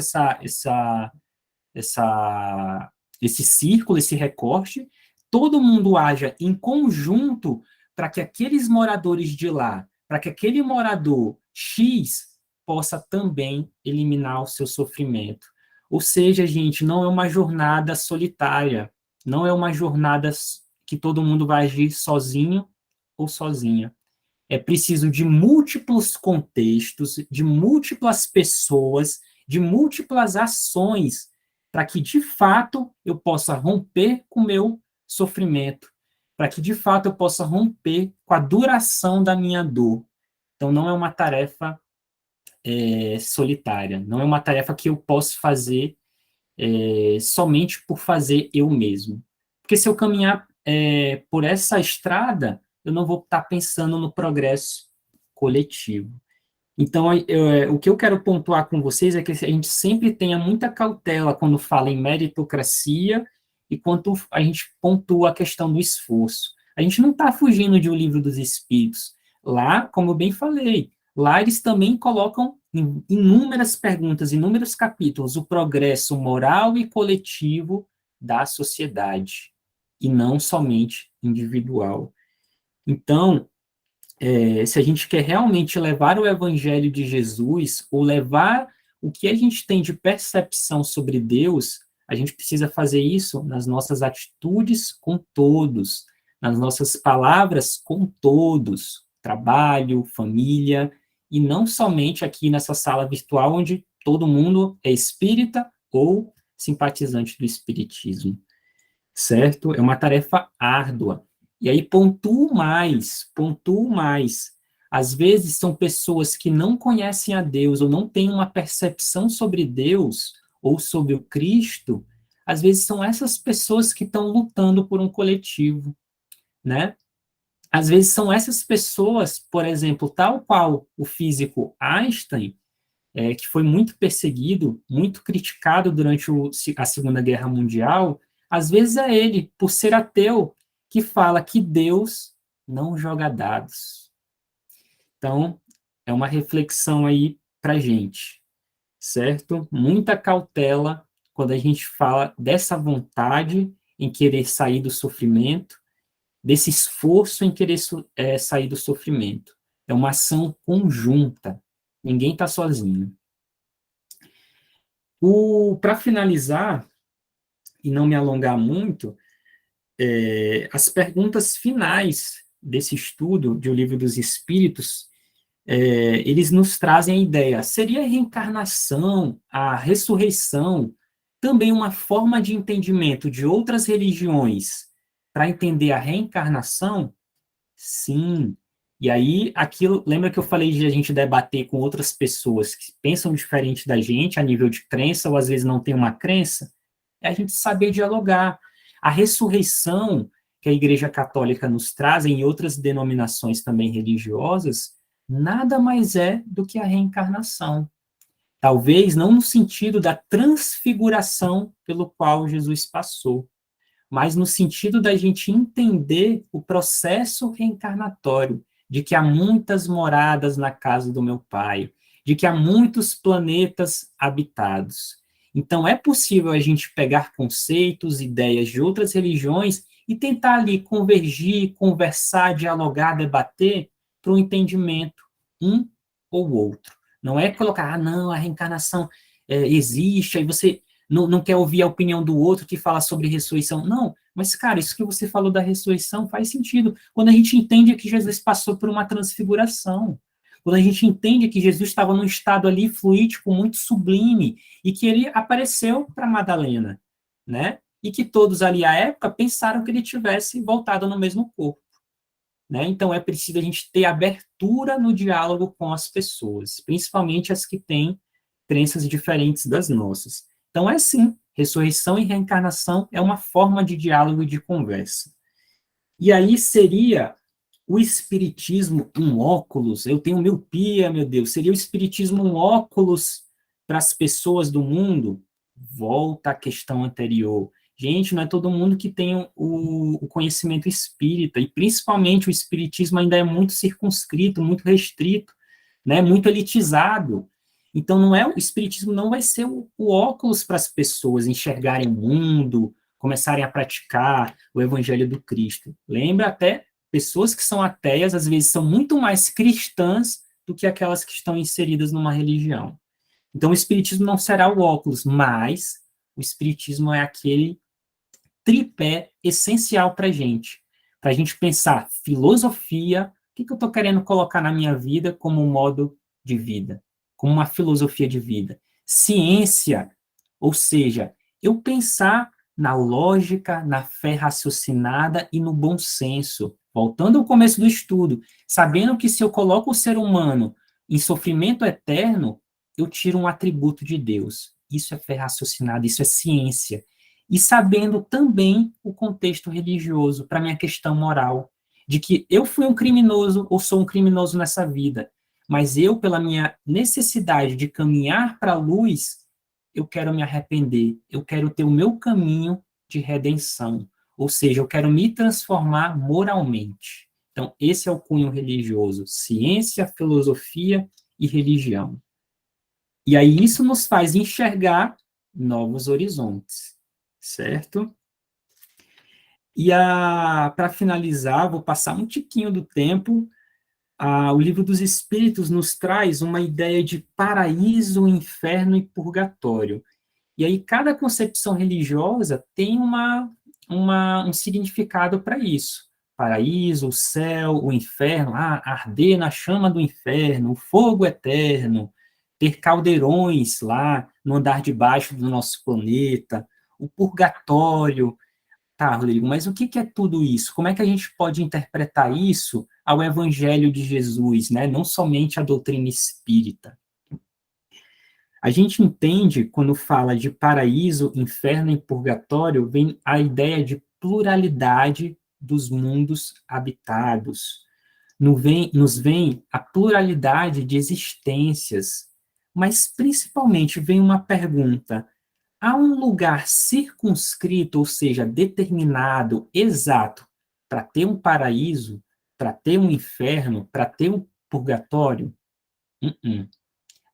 esse círculo, esse recorte, todo mundo haja em conjunto para que aqueles moradores de lá, para que aquele morador X possa também eliminar o seu sofrimento. Ou seja, gente, não é uma jornada solitária, não é uma jornada que todo mundo vai agir sozinho ou sozinha. É preciso de múltiplos contextos, de múltiplas pessoas, de múltiplas ações, para que, de fato, eu possa romper com o meu sofrimento, para que, de fato, eu possa romper com a duração da minha dor. Então, não é uma tarefa solitária, não é uma tarefa que eu posso fazer somente por fazer eu mesmo. Porque se eu caminhar por essa estrada, eu não vou estar pensando no progresso coletivo. Então, o que eu quero pontuar com vocês é que a gente sempre tenha muita cautela quando fala em meritocracia e quando a gente pontua a questão do esforço. A gente não está fugindo de O Livro dos Espíritos. Lá, como eu bem falei, lá eles também colocam inúmeras perguntas, inúmeros capítulos, o progresso moral e coletivo da sociedade, e não somente individual. Então, se a gente quer realmente levar o Evangelho de Jesus, ou levar o que a gente tem de percepção sobre Deus, a gente precisa fazer isso nas nossas atitudes com todos, nas nossas palavras com todos, trabalho, família, e não somente aqui nessa sala virtual, onde todo mundo é espírita ou simpatizante do espiritismo, certo? É uma tarefa árdua. E aí pontuo mais. Às vezes são pessoas que não conhecem a Deus, ou não têm uma percepção sobre Deus, ou sobre o Cristo, às vezes são essas pessoas que estão lutando por um coletivo, né? Às vezes são essas pessoas, por exemplo, tal qual o físico Einstein, que foi muito perseguido, muito criticado durante a Segunda Guerra Mundial, às vezes é ele, por ser ateu, que fala que Deus não joga dados. Então, é uma reflexão aí para a gente, certo? Muita cautela quando a gente fala dessa vontade em querer sair do sofrimento, desse esforço em querer sair do sofrimento. É uma ação conjunta. Ninguém está sozinho. Para finalizar, e não me alongar muito, as perguntas finais desse estudo de O Livro dos Espíritos, eles nos trazem a ideia, seria a reencarnação, a ressurreição, também uma forma de entendimento de outras religiões para entender a reencarnação? Sim. E aí, lembra que eu falei de a gente debater com outras pessoas que pensam diferente da gente, a nível de crença, ou às vezes não tem uma crença? É a gente saber dialogar. A ressurreição que a Igreja Católica nos traz, e outras denominações também religiosas, nada mais é do que a reencarnação. Talvez não no sentido da transfiguração pelo qual Jesus passou, mas no sentido da gente entender o processo reencarnatório, de que há muitas moradas na casa do meu Pai, de que há muitos planetas habitados. Então, é possível a gente pegar conceitos, ideias de outras religiões e tentar ali convergir, conversar, dialogar, debater para um entendimento um ou outro. Não é colocar, não, a reencarnação existe, aí você não quer ouvir a opinião do outro que fala sobre ressurreição. Não, mas, cara, isso que você falou da ressurreição faz sentido. Quando a gente entende que Jesus passou por uma transfiguração, quando a gente entende que Jesus estava num estado ali fluídico muito sublime, e que ele apareceu para Madalena, né? E que todos ali à época pensaram que ele tivesse voltado no mesmo corpo. Né? Então, é preciso a gente ter abertura no diálogo com as pessoas, principalmente as que têm crenças diferentes das nossas. Então, é sim, ressurreição e reencarnação é uma forma de diálogo e de conversa. E aí seria o espiritismo um óculos, eu tenho miopia, meu Deus, seria o espiritismo um óculos para as pessoas do mundo? Volta à questão anterior. Gente, não é todo mundo que tem o conhecimento espírita, e principalmente o espiritismo ainda é muito circunscrito, muito restrito, né, muito elitizado. Então, o espiritismo não vai ser o óculos para as pessoas enxergarem o mundo, começarem a praticar o evangelho do Cristo. Lembra até, pessoas que são ateias, às vezes, são muito mais cristãs do que aquelas que estão inseridas numa religião. Então, o espiritismo não será o óculos, mas o espiritismo é aquele tripé essencial para a gente pensar filosofia, o que eu estou querendo colocar na minha vida como um modo de vida, como uma filosofia de vida. Ciência, ou seja, eu pensar na lógica, na fé raciocinada e no bom senso. Voltando ao começo do estudo, sabendo que se eu coloco o ser humano em sofrimento eterno, eu tiro um atributo de Deus. Isso é fé raciocinada, isso é ciência. E sabendo também o contexto religioso para minha questão moral, de que eu fui um criminoso ou sou um criminoso nessa vida, mas eu, pela minha necessidade de caminhar para a luz, eu quero me arrepender, eu quero ter o meu caminho de redenção, ou seja, eu quero me transformar moralmente. Então, esse é o cunho religioso, ciência, filosofia e religião. E aí isso nos faz enxergar novos horizontes, certo? E para finalizar, vou passar um tiquinho do tempo, o Livro dos Espíritos nos traz uma ideia de paraíso, inferno e purgatório. E aí cada concepção religiosa tem um significado para isso. Paraíso, o céu, o inferno, arder na chama do inferno, o fogo eterno, ter caldeirões lá no andar de baixo do nosso planeta, o purgatório. Tá, Rodrigo, mas o que é tudo isso? Como é que a gente pode interpretar isso ao Evangelho de Jesus, né? Não somente a doutrina espírita. A gente entende, quando fala de paraíso, inferno e purgatório, vem a ideia de pluralidade dos mundos habitados. Nos vem a pluralidade de existências, mas principalmente vem uma pergunta: há um lugar circunscrito, ou seja, determinado, exato, para ter um paraíso, para ter um inferno, para ter um purgatório?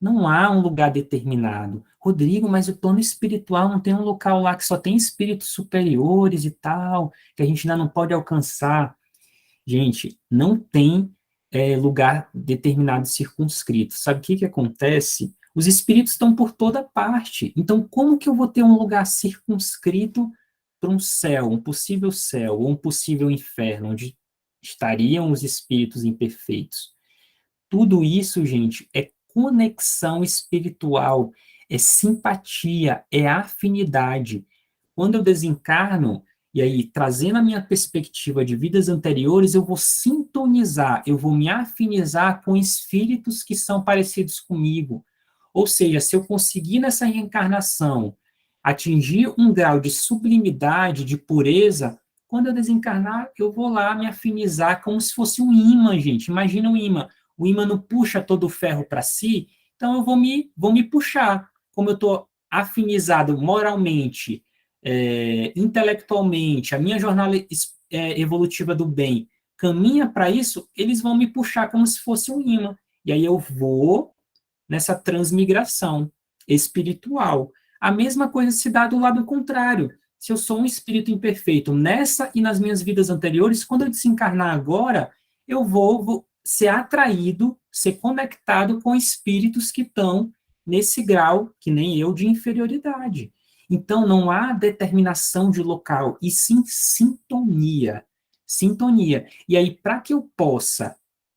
Não há um lugar determinado. Rodrigo, mas o plano espiritual não tem um local lá que só tem espíritos superiores e tal, que a gente ainda não pode alcançar. Gente, não tem lugar determinado circunscrito. Sabe o que acontece? Os espíritos estão por toda parte. Então, como que eu vou ter um lugar circunscrito para um céu, um possível céu, ou um possível inferno, onde estariam os espíritos imperfeitos? Tudo isso, gente, é conexão espiritual, é simpatia, é afinidade. Quando eu desencarno, e aí, trazendo a minha perspectiva de vidas anteriores, eu vou sintonizar, eu vou me afinizar com espíritos que são parecidos comigo. Ou seja, se eu conseguir nessa reencarnação atingir um grau de sublimidade, de pureza, quando eu desencarnar, eu vou lá me afinizar como se fosse um imã, gente. Imagina um imã. O imã não puxa todo o ferro para si, então eu vou me puxar. Como eu estou afinizado moralmente, intelectualmente, a minha jornada evolutiva do bem caminha para isso, eles vão me puxar como se fosse um imã. E aí eu vou nessa transmigração espiritual. A mesma coisa se dá do lado contrário. Se eu sou um espírito imperfeito nessa e nas minhas vidas anteriores, quando eu desencarnar agora, eu vou ser atraído, ser conectado com espíritos que estão nesse grau, que nem eu, de inferioridade. Então, não há determinação de local, e sim sintonia. Sintonia. E aí, para que eu possa,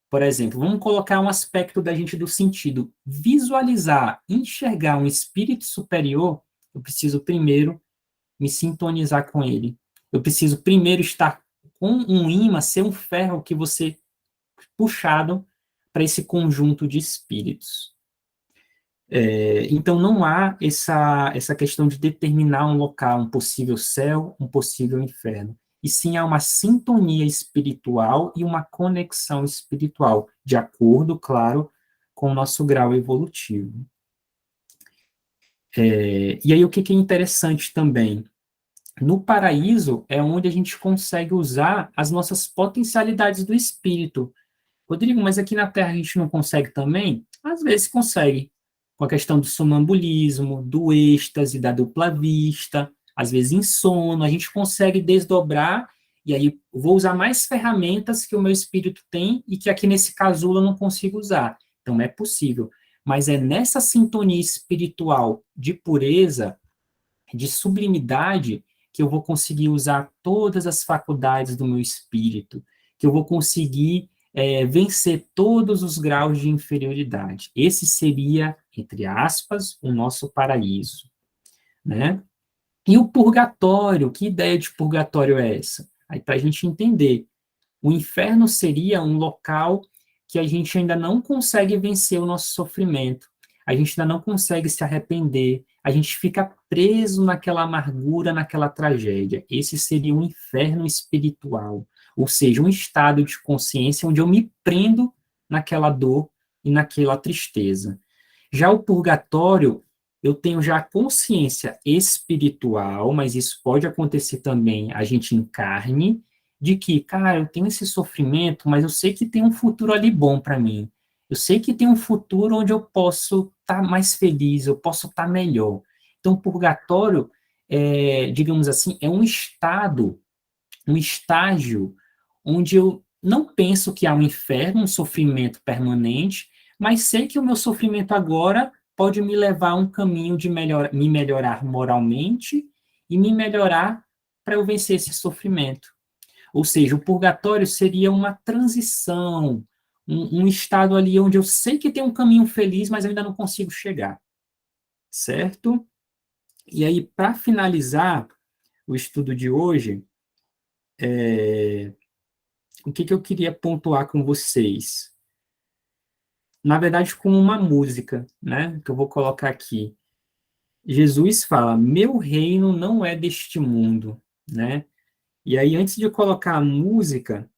por exemplo, vamos colocar um aspecto da gente do sentido, visualizar, enxergar um espírito superior, eu preciso primeiro me sintonizar com ele. Eu preciso primeiro estar com um imã, ser um ferro que você puxado para esse conjunto de espíritos. Então, não há essa questão de determinar um local, um possível céu, um possível inferno. E sim há uma sintonia espiritual e uma conexão espiritual, de acordo, claro, com o nosso grau evolutivo. E aí, o que é interessante também? No paraíso é onde a gente consegue usar as nossas potencialidades do espírito. Rodrigo, mas aqui na Terra a gente não consegue também? Às vezes consegue, com a questão do sonambulismo, do êxtase, da dupla vista, às vezes em sono, a gente consegue desdobrar, e aí vou usar mais ferramentas que o meu espírito tem e que aqui nesse casulo eu não consigo usar. Então é possível. Mas é nessa sintonia espiritual de pureza, de sublimidade, que eu vou conseguir usar todas as faculdades do meu espírito, que eu vou conseguir vencer todos os graus de inferioridade. Esse seria, entre aspas, o nosso paraíso, né? E o purgatório, que ideia de purgatório é essa? Aí, para a gente entender, o inferno seria um local que a gente ainda não consegue vencer o nosso sofrimento, a gente ainda não consegue se arrepender, a gente fica preso naquela amargura, naquela tragédia. Esse seria um inferno espiritual, ou seja, um estado de consciência onde eu me prendo naquela dor e naquela tristeza. Já o purgatório, eu tenho já consciência espiritual, mas isso pode acontecer também, a gente em carne, de que, cara, eu tenho esse sofrimento, mas eu sei que tem um futuro ali bom para mim. Eu sei que tem um futuro onde eu posso estar mais feliz, eu posso estar melhor. Então, o purgatório, digamos assim, é um estado, um estágio, onde eu não penso que há um inferno, um sofrimento permanente, mas sei que o meu sofrimento agora pode me levar a um caminho de me melhorar moralmente e me melhorar para eu vencer esse sofrimento. Ou seja, o purgatório seria uma transição, um estado ali onde eu sei que tem um caminho feliz, mas eu ainda não consigo chegar, certo? E aí, para finalizar o estudo de hoje, o que eu queria pontuar com vocês? Na verdade, com uma música, né, que eu vou colocar aqui. Jesus fala, meu reino não é deste mundo, né? E aí, antes de eu colocar a música,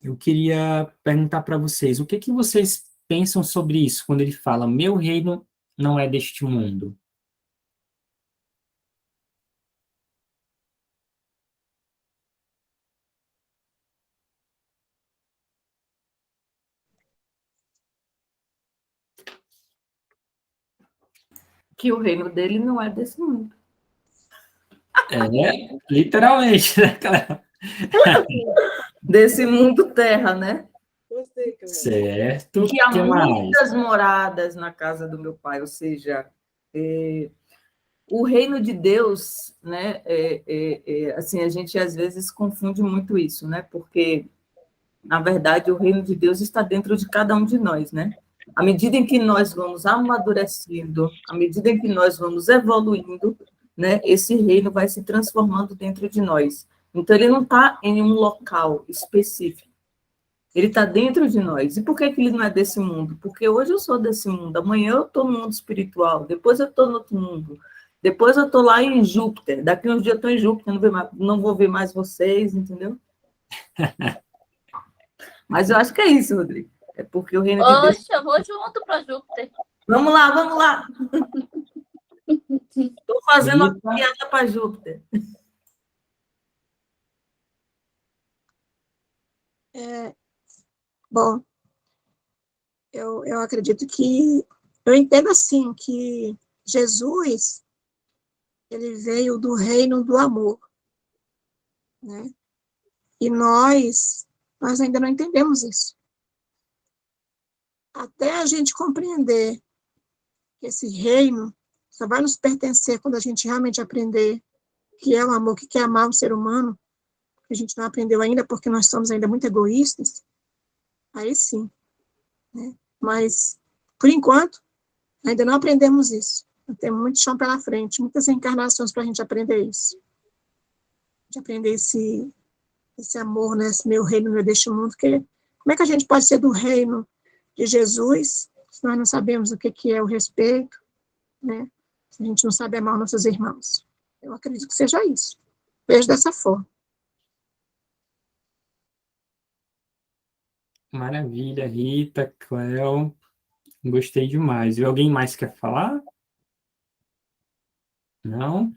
eu queria perguntar para vocês, o que vocês pensam sobre isso, quando ele fala, meu reino não é deste mundo? Que o reino dele não é desse mundo. Literalmente, né, Cléo? Desse mundo terra, né? Gostei, Cléo. Certo. Que há Que mais? muitas moradas na casa do meu pai, ou seja, o reino de Deus, né? Assim, a gente às vezes confunde muito isso, né? Porque, na verdade, o reino de Deus está dentro de cada um de nós, né? À medida em que nós vamos amadurecendo, à medida em que nós vamos evoluindo, né? Esse reino vai se transformando dentro de nós. Então, ele não está em um local específico. Ele está dentro de nós. E por que ele não é desse mundo? Porque hoje eu sou desse mundo, amanhã eu estou no mundo espiritual, depois eu estou no outro mundo, depois eu estou lá em Júpiter, daqui uns dias eu estou em Júpiter, não vou ver mais vocês, entendeu? Mas eu acho que é isso, Rodrigo. É porque o reino de Deus... Oxe, eu vou junto para Júpiter. Vamos lá, vamos lá. Estou fazendo uma piada para Júpiter. Bom, eu acredito que, eu entendo assim, que Jesus, ele veio do reino do amor, né? E nós ainda não entendemos isso. Até a gente compreender que esse reino só vai nos pertencer quando a gente realmente aprender que é o amor, que é amar o ser humano, que a gente não aprendeu ainda porque nós somos ainda muito egoístas, aí sim, né? Mas, por enquanto, ainda não aprendemos isso. Tem muito chão pela frente, muitas encarnações para a gente aprender isso. De aprender esse amor, né? Esse meu reino não é deste mundo, porque como é que a gente pode ser do reino de Jesus se nós não sabemos o que é o respeito, né? Se a gente não sabe amar nossos irmãos? Eu acredito que seja isso. Vejo dessa forma. Maravilha, Rita, Cléo, gostei demais. E alguém mais quer falar? Não?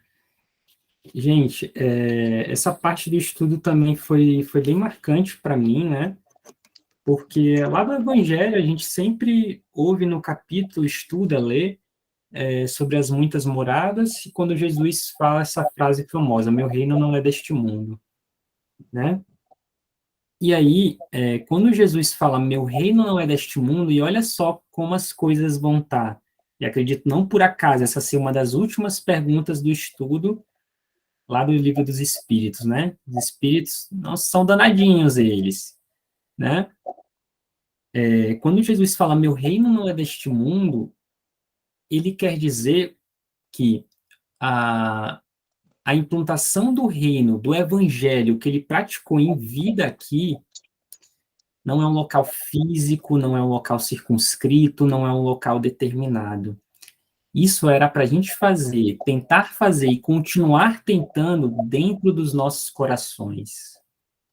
Gente, essa parte do estudo também foi bem marcante para mim, né? Porque lá do Evangelho a gente sempre ouve no capítulo, estuda, lê, sobre as muitas moradas, e quando Jesus fala essa frase famosa, meu reino não é deste mundo, né? E aí, quando Jesus fala, meu reino não é deste mundo, e olha só como as coisas vão estar. E acredito, não por acaso, essa ser uma das últimas perguntas do estudo, lá do Livro dos Espíritos, né? Os espíritos não são danadinhos eles, né? Quando Jesus fala, meu reino não é deste mundo, ele quer dizer que a implantação do reino, do evangelho que ele praticou em vida aqui, não é um local físico, não é um local circunscrito, não é um local determinado. Isso era para a gente fazer, tentar fazer e continuar tentando dentro dos nossos corações.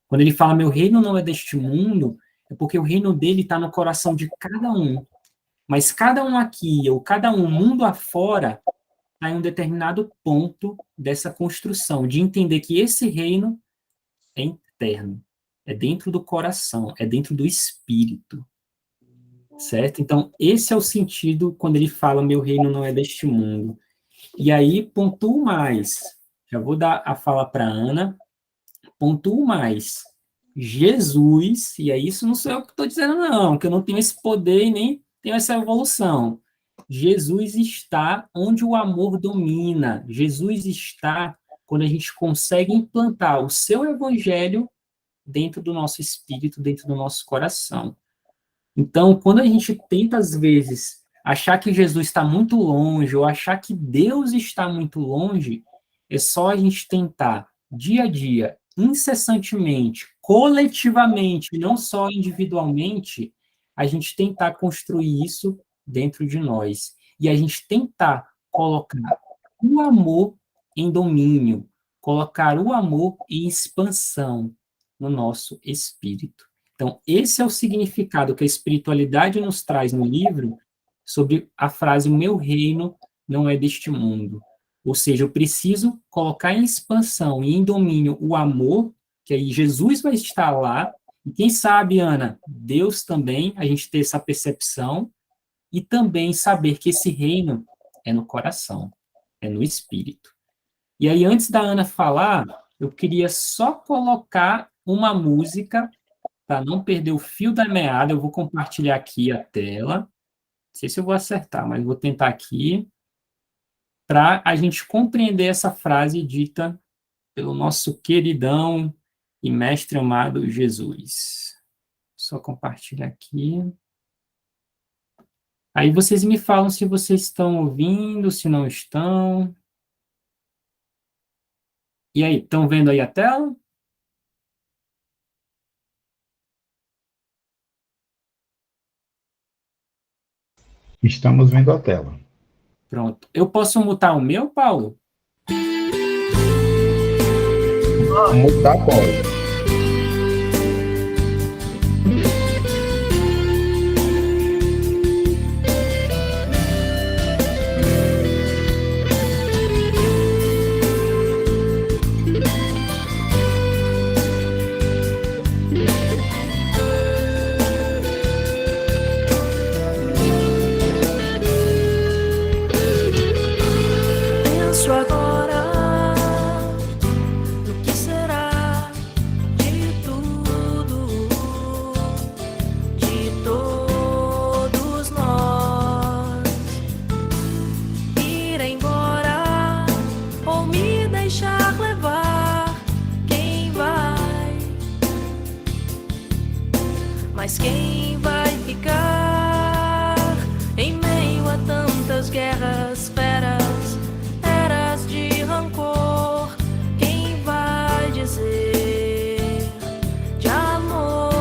Quando ele fala, meu reino não é deste mundo, é porque o reino dele está no coração de cada um. Mas cada um aqui, ou cada um mundo afora, está em um determinado ponto dessa construção, de entender que esse reino é interno, é dentro do coração, é dentro do espírito. Certo? Então, esse é o sentido quando ele fala, meu reino não é deste mundo. E aí, pontuo mais. Já vou dar a fala para a Ana. Pontuo mais. Jesus, e aí isso não sou eu que estou dizendo não, que eu não tenho esse poder e nem tenho essa evolução. Jesus está onde o amor domina. Jesus está quando a gente consegue implantar o seu evangelho dentro do nosso espírito, dentro do nosso coração. Então, quando a gente tenta, às vezes, achar que Jesus está muito longe, ou achar que Deus está muito longe, é só a gente tentar, dia a dia, incessantemente, coletivamente, não só individualmente, a gente tentar construir isso dentro de nós. E a gente tentar colocar o amor em domínio, colocar o amor em expansão no nosso espírito. Então, esse é o significado que a espiritualidade nos traz no livro sobre a frase, o meu reino não é deste mundo. Ou seja, eu preciso colocar em expansão e em domínio o amor, que aí Jesus vai estar lá, e quem sabe, Ana, Deus também, a gente ter essa percepção, e também saber que esse reino é no coração, é no espírito. E aí, antes da Ana falar, eu queria só colocar uma música para não perder o fio da meada. Eu vou compartilhar aqui a tela. Não sei se eu vou acertar, mas vou tentar aqui para a gente compreender essa frase dita pelo nosso queridão e mestre amado Jesus. Só compartilhar aqui. Aí vocês me falam se vocês estão ouvindo, se não estão. E aí, estão vendo aí a tela? Estamos vendo a tela. Pronto. Eu posso mutar o meu, Paulo? Mutar pode. Mas quem vai ficar em meio a tantas guerras, feras, eras de rancor? Quem vai dizer de amor?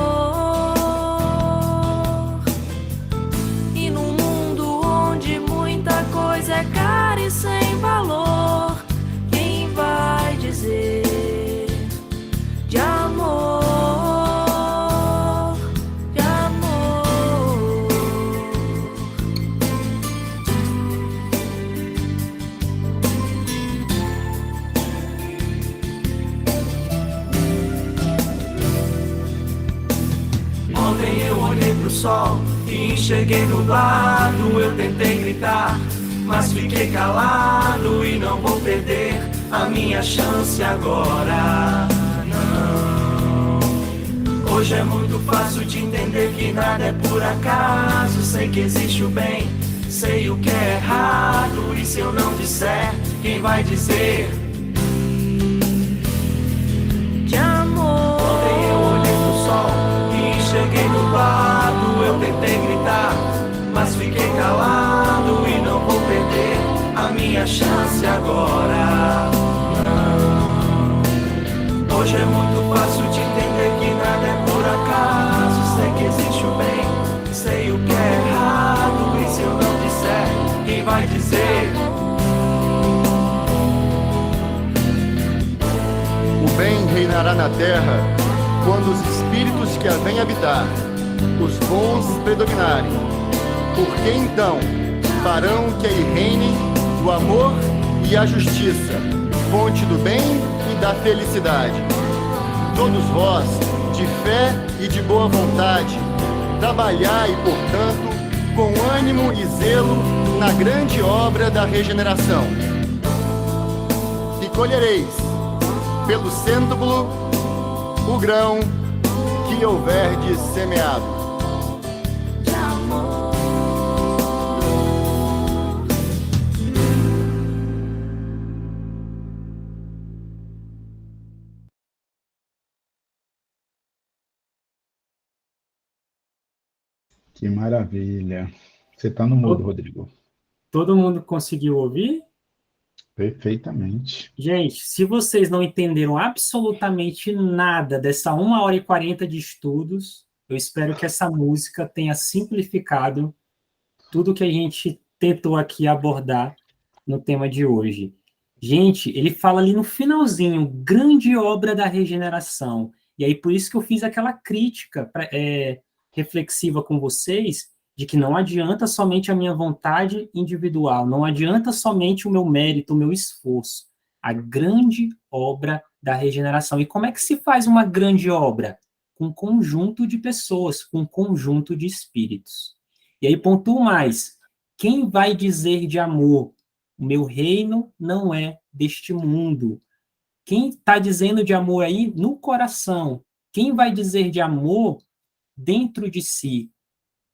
E num mundo onde muita coisa é cara e sem valor, quem vai dizer de amor? Sol e enxerguei nublado, eu tentei gritar, mas fiquei calado e não vou perder a minha chance agora, não. Hoje é muito fácil de entender que nada é por acaso. Sei que existe o bem, sei o que é errado, e se eu não disser, quem vai dizer de amor? Ontem eu olhei pro sol e enxerguei nublado, eu tentei gritar, mas fiquei calado e não vou perder a minha chance agora, não. Hoje é muito fácil de entender que nada é por acaso. Sei que existe o bem, sei o que é errado, e se eu não disser, quem vai dizer? O bem reinará na terra quando os espíritos que a vêm habitar, os bons predominarem, porque então farão que aí reine o amor e a justiça, fonte do bem e da felicidade. Todos vós, de fé e de boa vontade, trabalhai, portanto, com ânimo e zelo na grande obra da regeneração. E colhereis, pelo cêntuplo, o grão que houverdes semeado. Que maravilha. Você está no mudo, Rodrigo. Todo mundo conseguiu ouvir? Perfeitamente. Gente, se vocês não entenderam absolutamente nada dessa 1h40 de estudos, eu espero que essa música tenha simplificado tudo que a gente tentou aqui abordar no tema de hoje. Gente, ele fala ali no finalzinho, grande obra da regeneração. E aí, por isso que eu fiz aquela crítica reflexiva com vocês, de que não adianta somente a minha vontade individual, não adianta somente o meu mérito, o meu esforço. A grande obra da regeneração. E como é que se faz uma grande obra? Com um conjunto de pessoas, com um conjunto de espíritos. E aí, pontuo mais. Quem vai dizer de amor? O meu reino não é deste mundo. Quem está dizendo de amor aí? No coração. Quem vai dizer de amor dentro de si?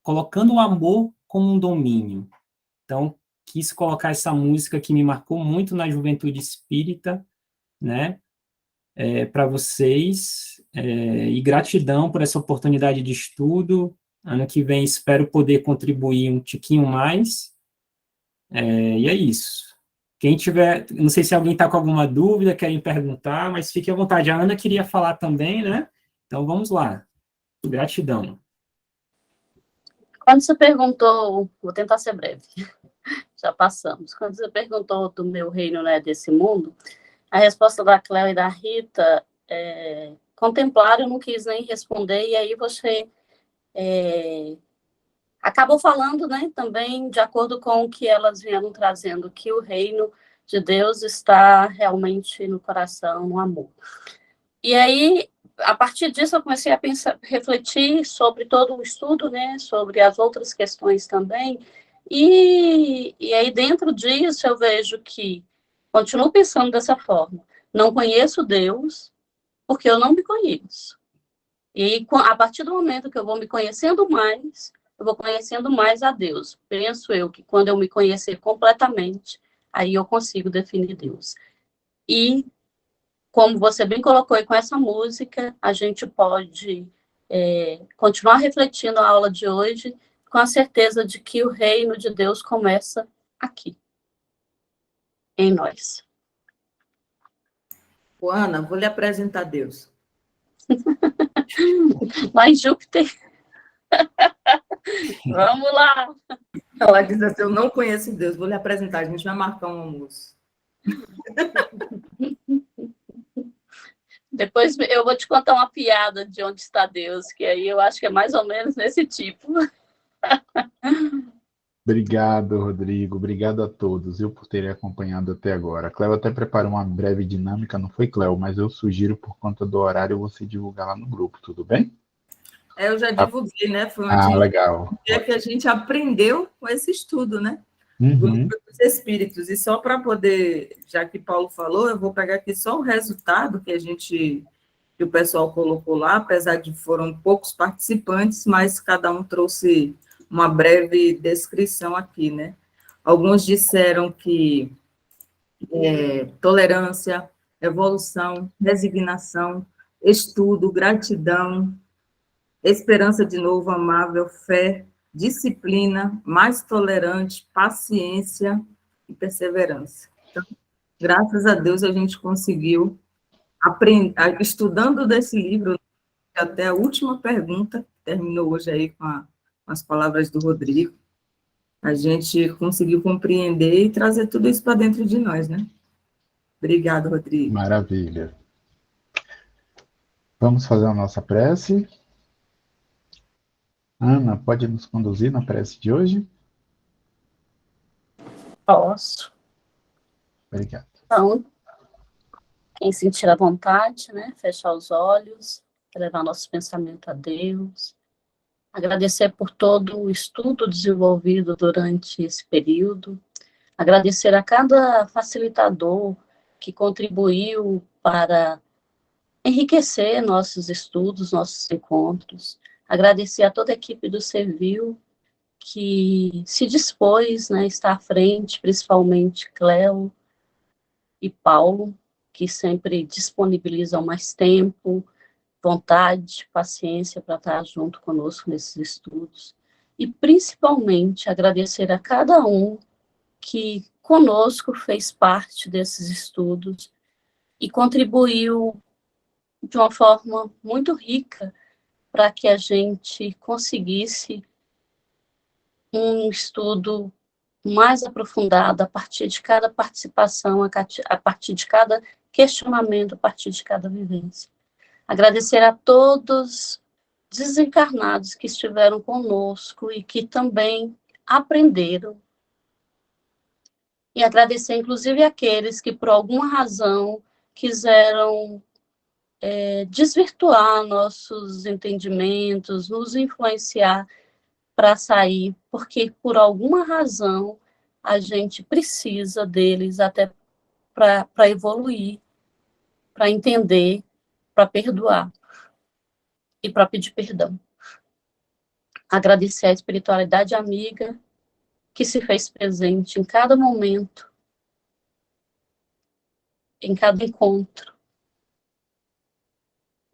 Colocando o amor como um domínio. Então, quis colocar essa música que me marcou muito na juventude espírita, né, para vocês, e gratidão por essa oportunidade de estudo. Ano que vem espero poder contribuir um tiquinho mais, e é isso. Quem tiver, não sei se alguém está com alguma dúvida, querem perguntar, mas fique à vontade. A Ana queria falar também, né? Então, vamos lá. Gratidão. Quando você perguntou, vou tentar ser breve, já passamos. Quando você perguntou do meu reino, né, desse mundo, a resposta da Cléo e da Rita, contemplar, eu não quis nem responder, e aí você acabou falando, né, também de acordo com o que elas vieram trazendo, que o reino de Deus está realmente no coração, no amor. E aí, a partir disso, eu comecei a pensar, refletir sobre todo o estudo, né, sobre as outras questões também, e aí dentro disso eu vejo que, continuo pensando dessa forma, não conheço Deus porque eu não me conheço. E a partir do momento que eu vou me conhecendo mais, eu vou conhecendo mais a Deus. Penso eu que quando eu me conhecer completamente, aí eu consigo definir Deus. E como você bem colocou aí com essa música, a gente pode continuar refletindo a aula de hoje com a certeza de que o reino de Deus começa aqui, em nós. Ana, vou lhe apresentar Deus. Lá em Júpiter. Vamos lá. Ela diz assim, eu não conheço Deus, vou lhe apresentar, a gente vai marcar um almoço. Depois eu vou te contar uma piada de onde está Deus, que aí eu acho que é mais ou menos nesse tipo. Obrigado, Rodrigo. Obrigado a todos, por terem acompanhado até agora. A Cleo até preparou uma breve dinâmica, não foi, Cleo? Mas eu sugiro, por conta do horário, você divulgar lá no grupo, tudo bem? Eu já divulguei, né? Foi uma legal. que a gente aprendeu com esse estudo, né? Uhum. Do livro dos Espíritos. E só para poder, já que Paulo falou, eu vou pegar aqui só o resultado que o pessoal colocou lá, apesar de foram poucos participantes, mas cada um trouxe uma breve descrição aqui, né? Alguns disseram que tolerância, evolução, resignação, estudo, gratidão, esperança de novo, amável, fé, disciplina, mais tolerante, paciência e perseverança. Então, graças a Deus, a gente conseguiu aprender, estudando desse livro, até a última pergunta, terminou hoje aí com as palavras do Rodrigo, a gente conseguiu compreender e trazer tudo isso para dentro de nós, né? Obrigado, Rodrigo. Maravilha. Vamos fazer a nossa prece. Ana, pode nos conduzir na prece de hoje? Posso. Obrigado. Então, quem sentir a vontade, né? Fechar os olhos, levar nosso pensamento a Deus. Agradecer por todo o estudo desenvolvido durante esse período. Agradecer a cada facilitador que contribuiu para enriquecer nossos estudos, nossos encontros. Agradecer a toda a equipe do Servil que se dispôs, né, a estar à frente, principalmente Cleo e Paulo, que sempre disponibilizam mais tempo, vontade, paciência para estar junto conosco nesses estudos. E, principalmente, agradecer a cada um que conosco fez parte desses estudos e contribuiu de uma forma muito rica para que a gente conseguisse um estudo mais aprofundado a partir de cada participação, a partir de cada questionamento, a partir de cada vivência. Agradecer a todos desencarnados que estiveram conosco e que também aprenderam. E agradecer, inclusive, aqueles que, por alguma razão, quiseram desvirtuar nossos entendimentos, nos influenciar para sair, porque, por alguma razão, a gente precisa deles até para evoluir, para entender, para perdoar e para pedir perdão. Agradecer a espiritualidade amiga que se fez presente em cada momento, em cada encontro,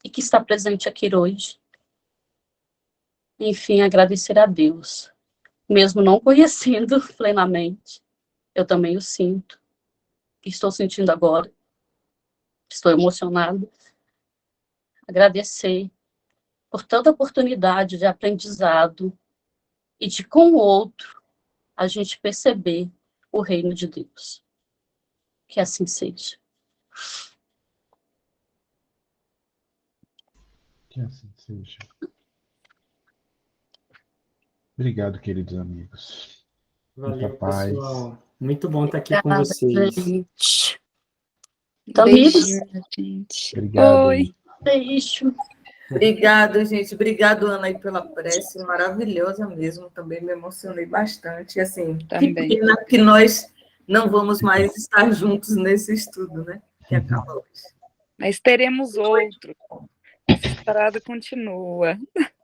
e que está presente aqui hoje. Enfim, agradecer a Deus, mesmo não conhecendo plenamente, eu também o sinto, estou sentindo agora, estou emocionada. Agradecer por tanta oportunidade de aprendizado e de, com o outro, a gente perceber o reino de Deus. Que assim seja. Que assim seja. Obrigado, queridos amigos. Valeu, Muita paz. pessoal. Muito bom estar aqui com Obrigada, vocês. gente. Tamires, gente. Obrigado. Oi. beijo. Obrigado, gente. Obrigado, Ana, aí pela prece maravilhosa mesmo. Também me emocionei bastante. Assim, que pena que nós não vamos mais estar juntos nesse estudo, né? Que acaba hoje. Mas teremos outro. Essa estrada continua.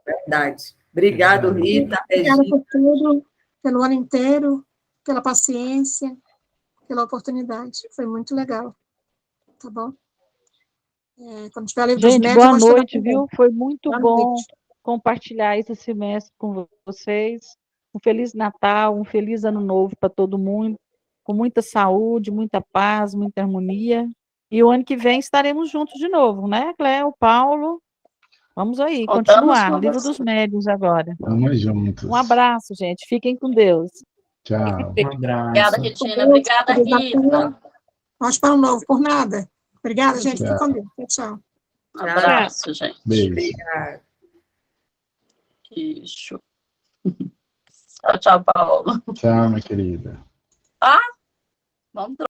Verdade. Obrigado, Rita. Obrigada por tudo, pelo ano inteiro, pela paciência, pela oportunidade. Foi muito legal. Tá bom? Quando tiver livro dos Gente, médios, boa eu vou noite, chamar viu? Foi muito Boa bom. noite. compartilhar esse semestre com vocês. Um Feliz Natal, um feliz Ano Novo para todo mundo, com muita saúde, muita paz, muita harmonia. E o ano que vem estaremos juntos de novo, né, Cléo, Paulo? Vamos aí, continuar. Livro dos Médiuns agora. Vamos juntos. Um abraço, gente. Fiquem com Deus. Tchau. Um abraço. Obrigada, Regina. Obrigada, Rita. Ótimo para o novo, por nada. Obrigada, gente. Tchau. Fique com Deus. Tchau. Um abraço, gente. Beijo. Isso. Tchau, tchau, Paulo. Tchau, minha querida. Vamos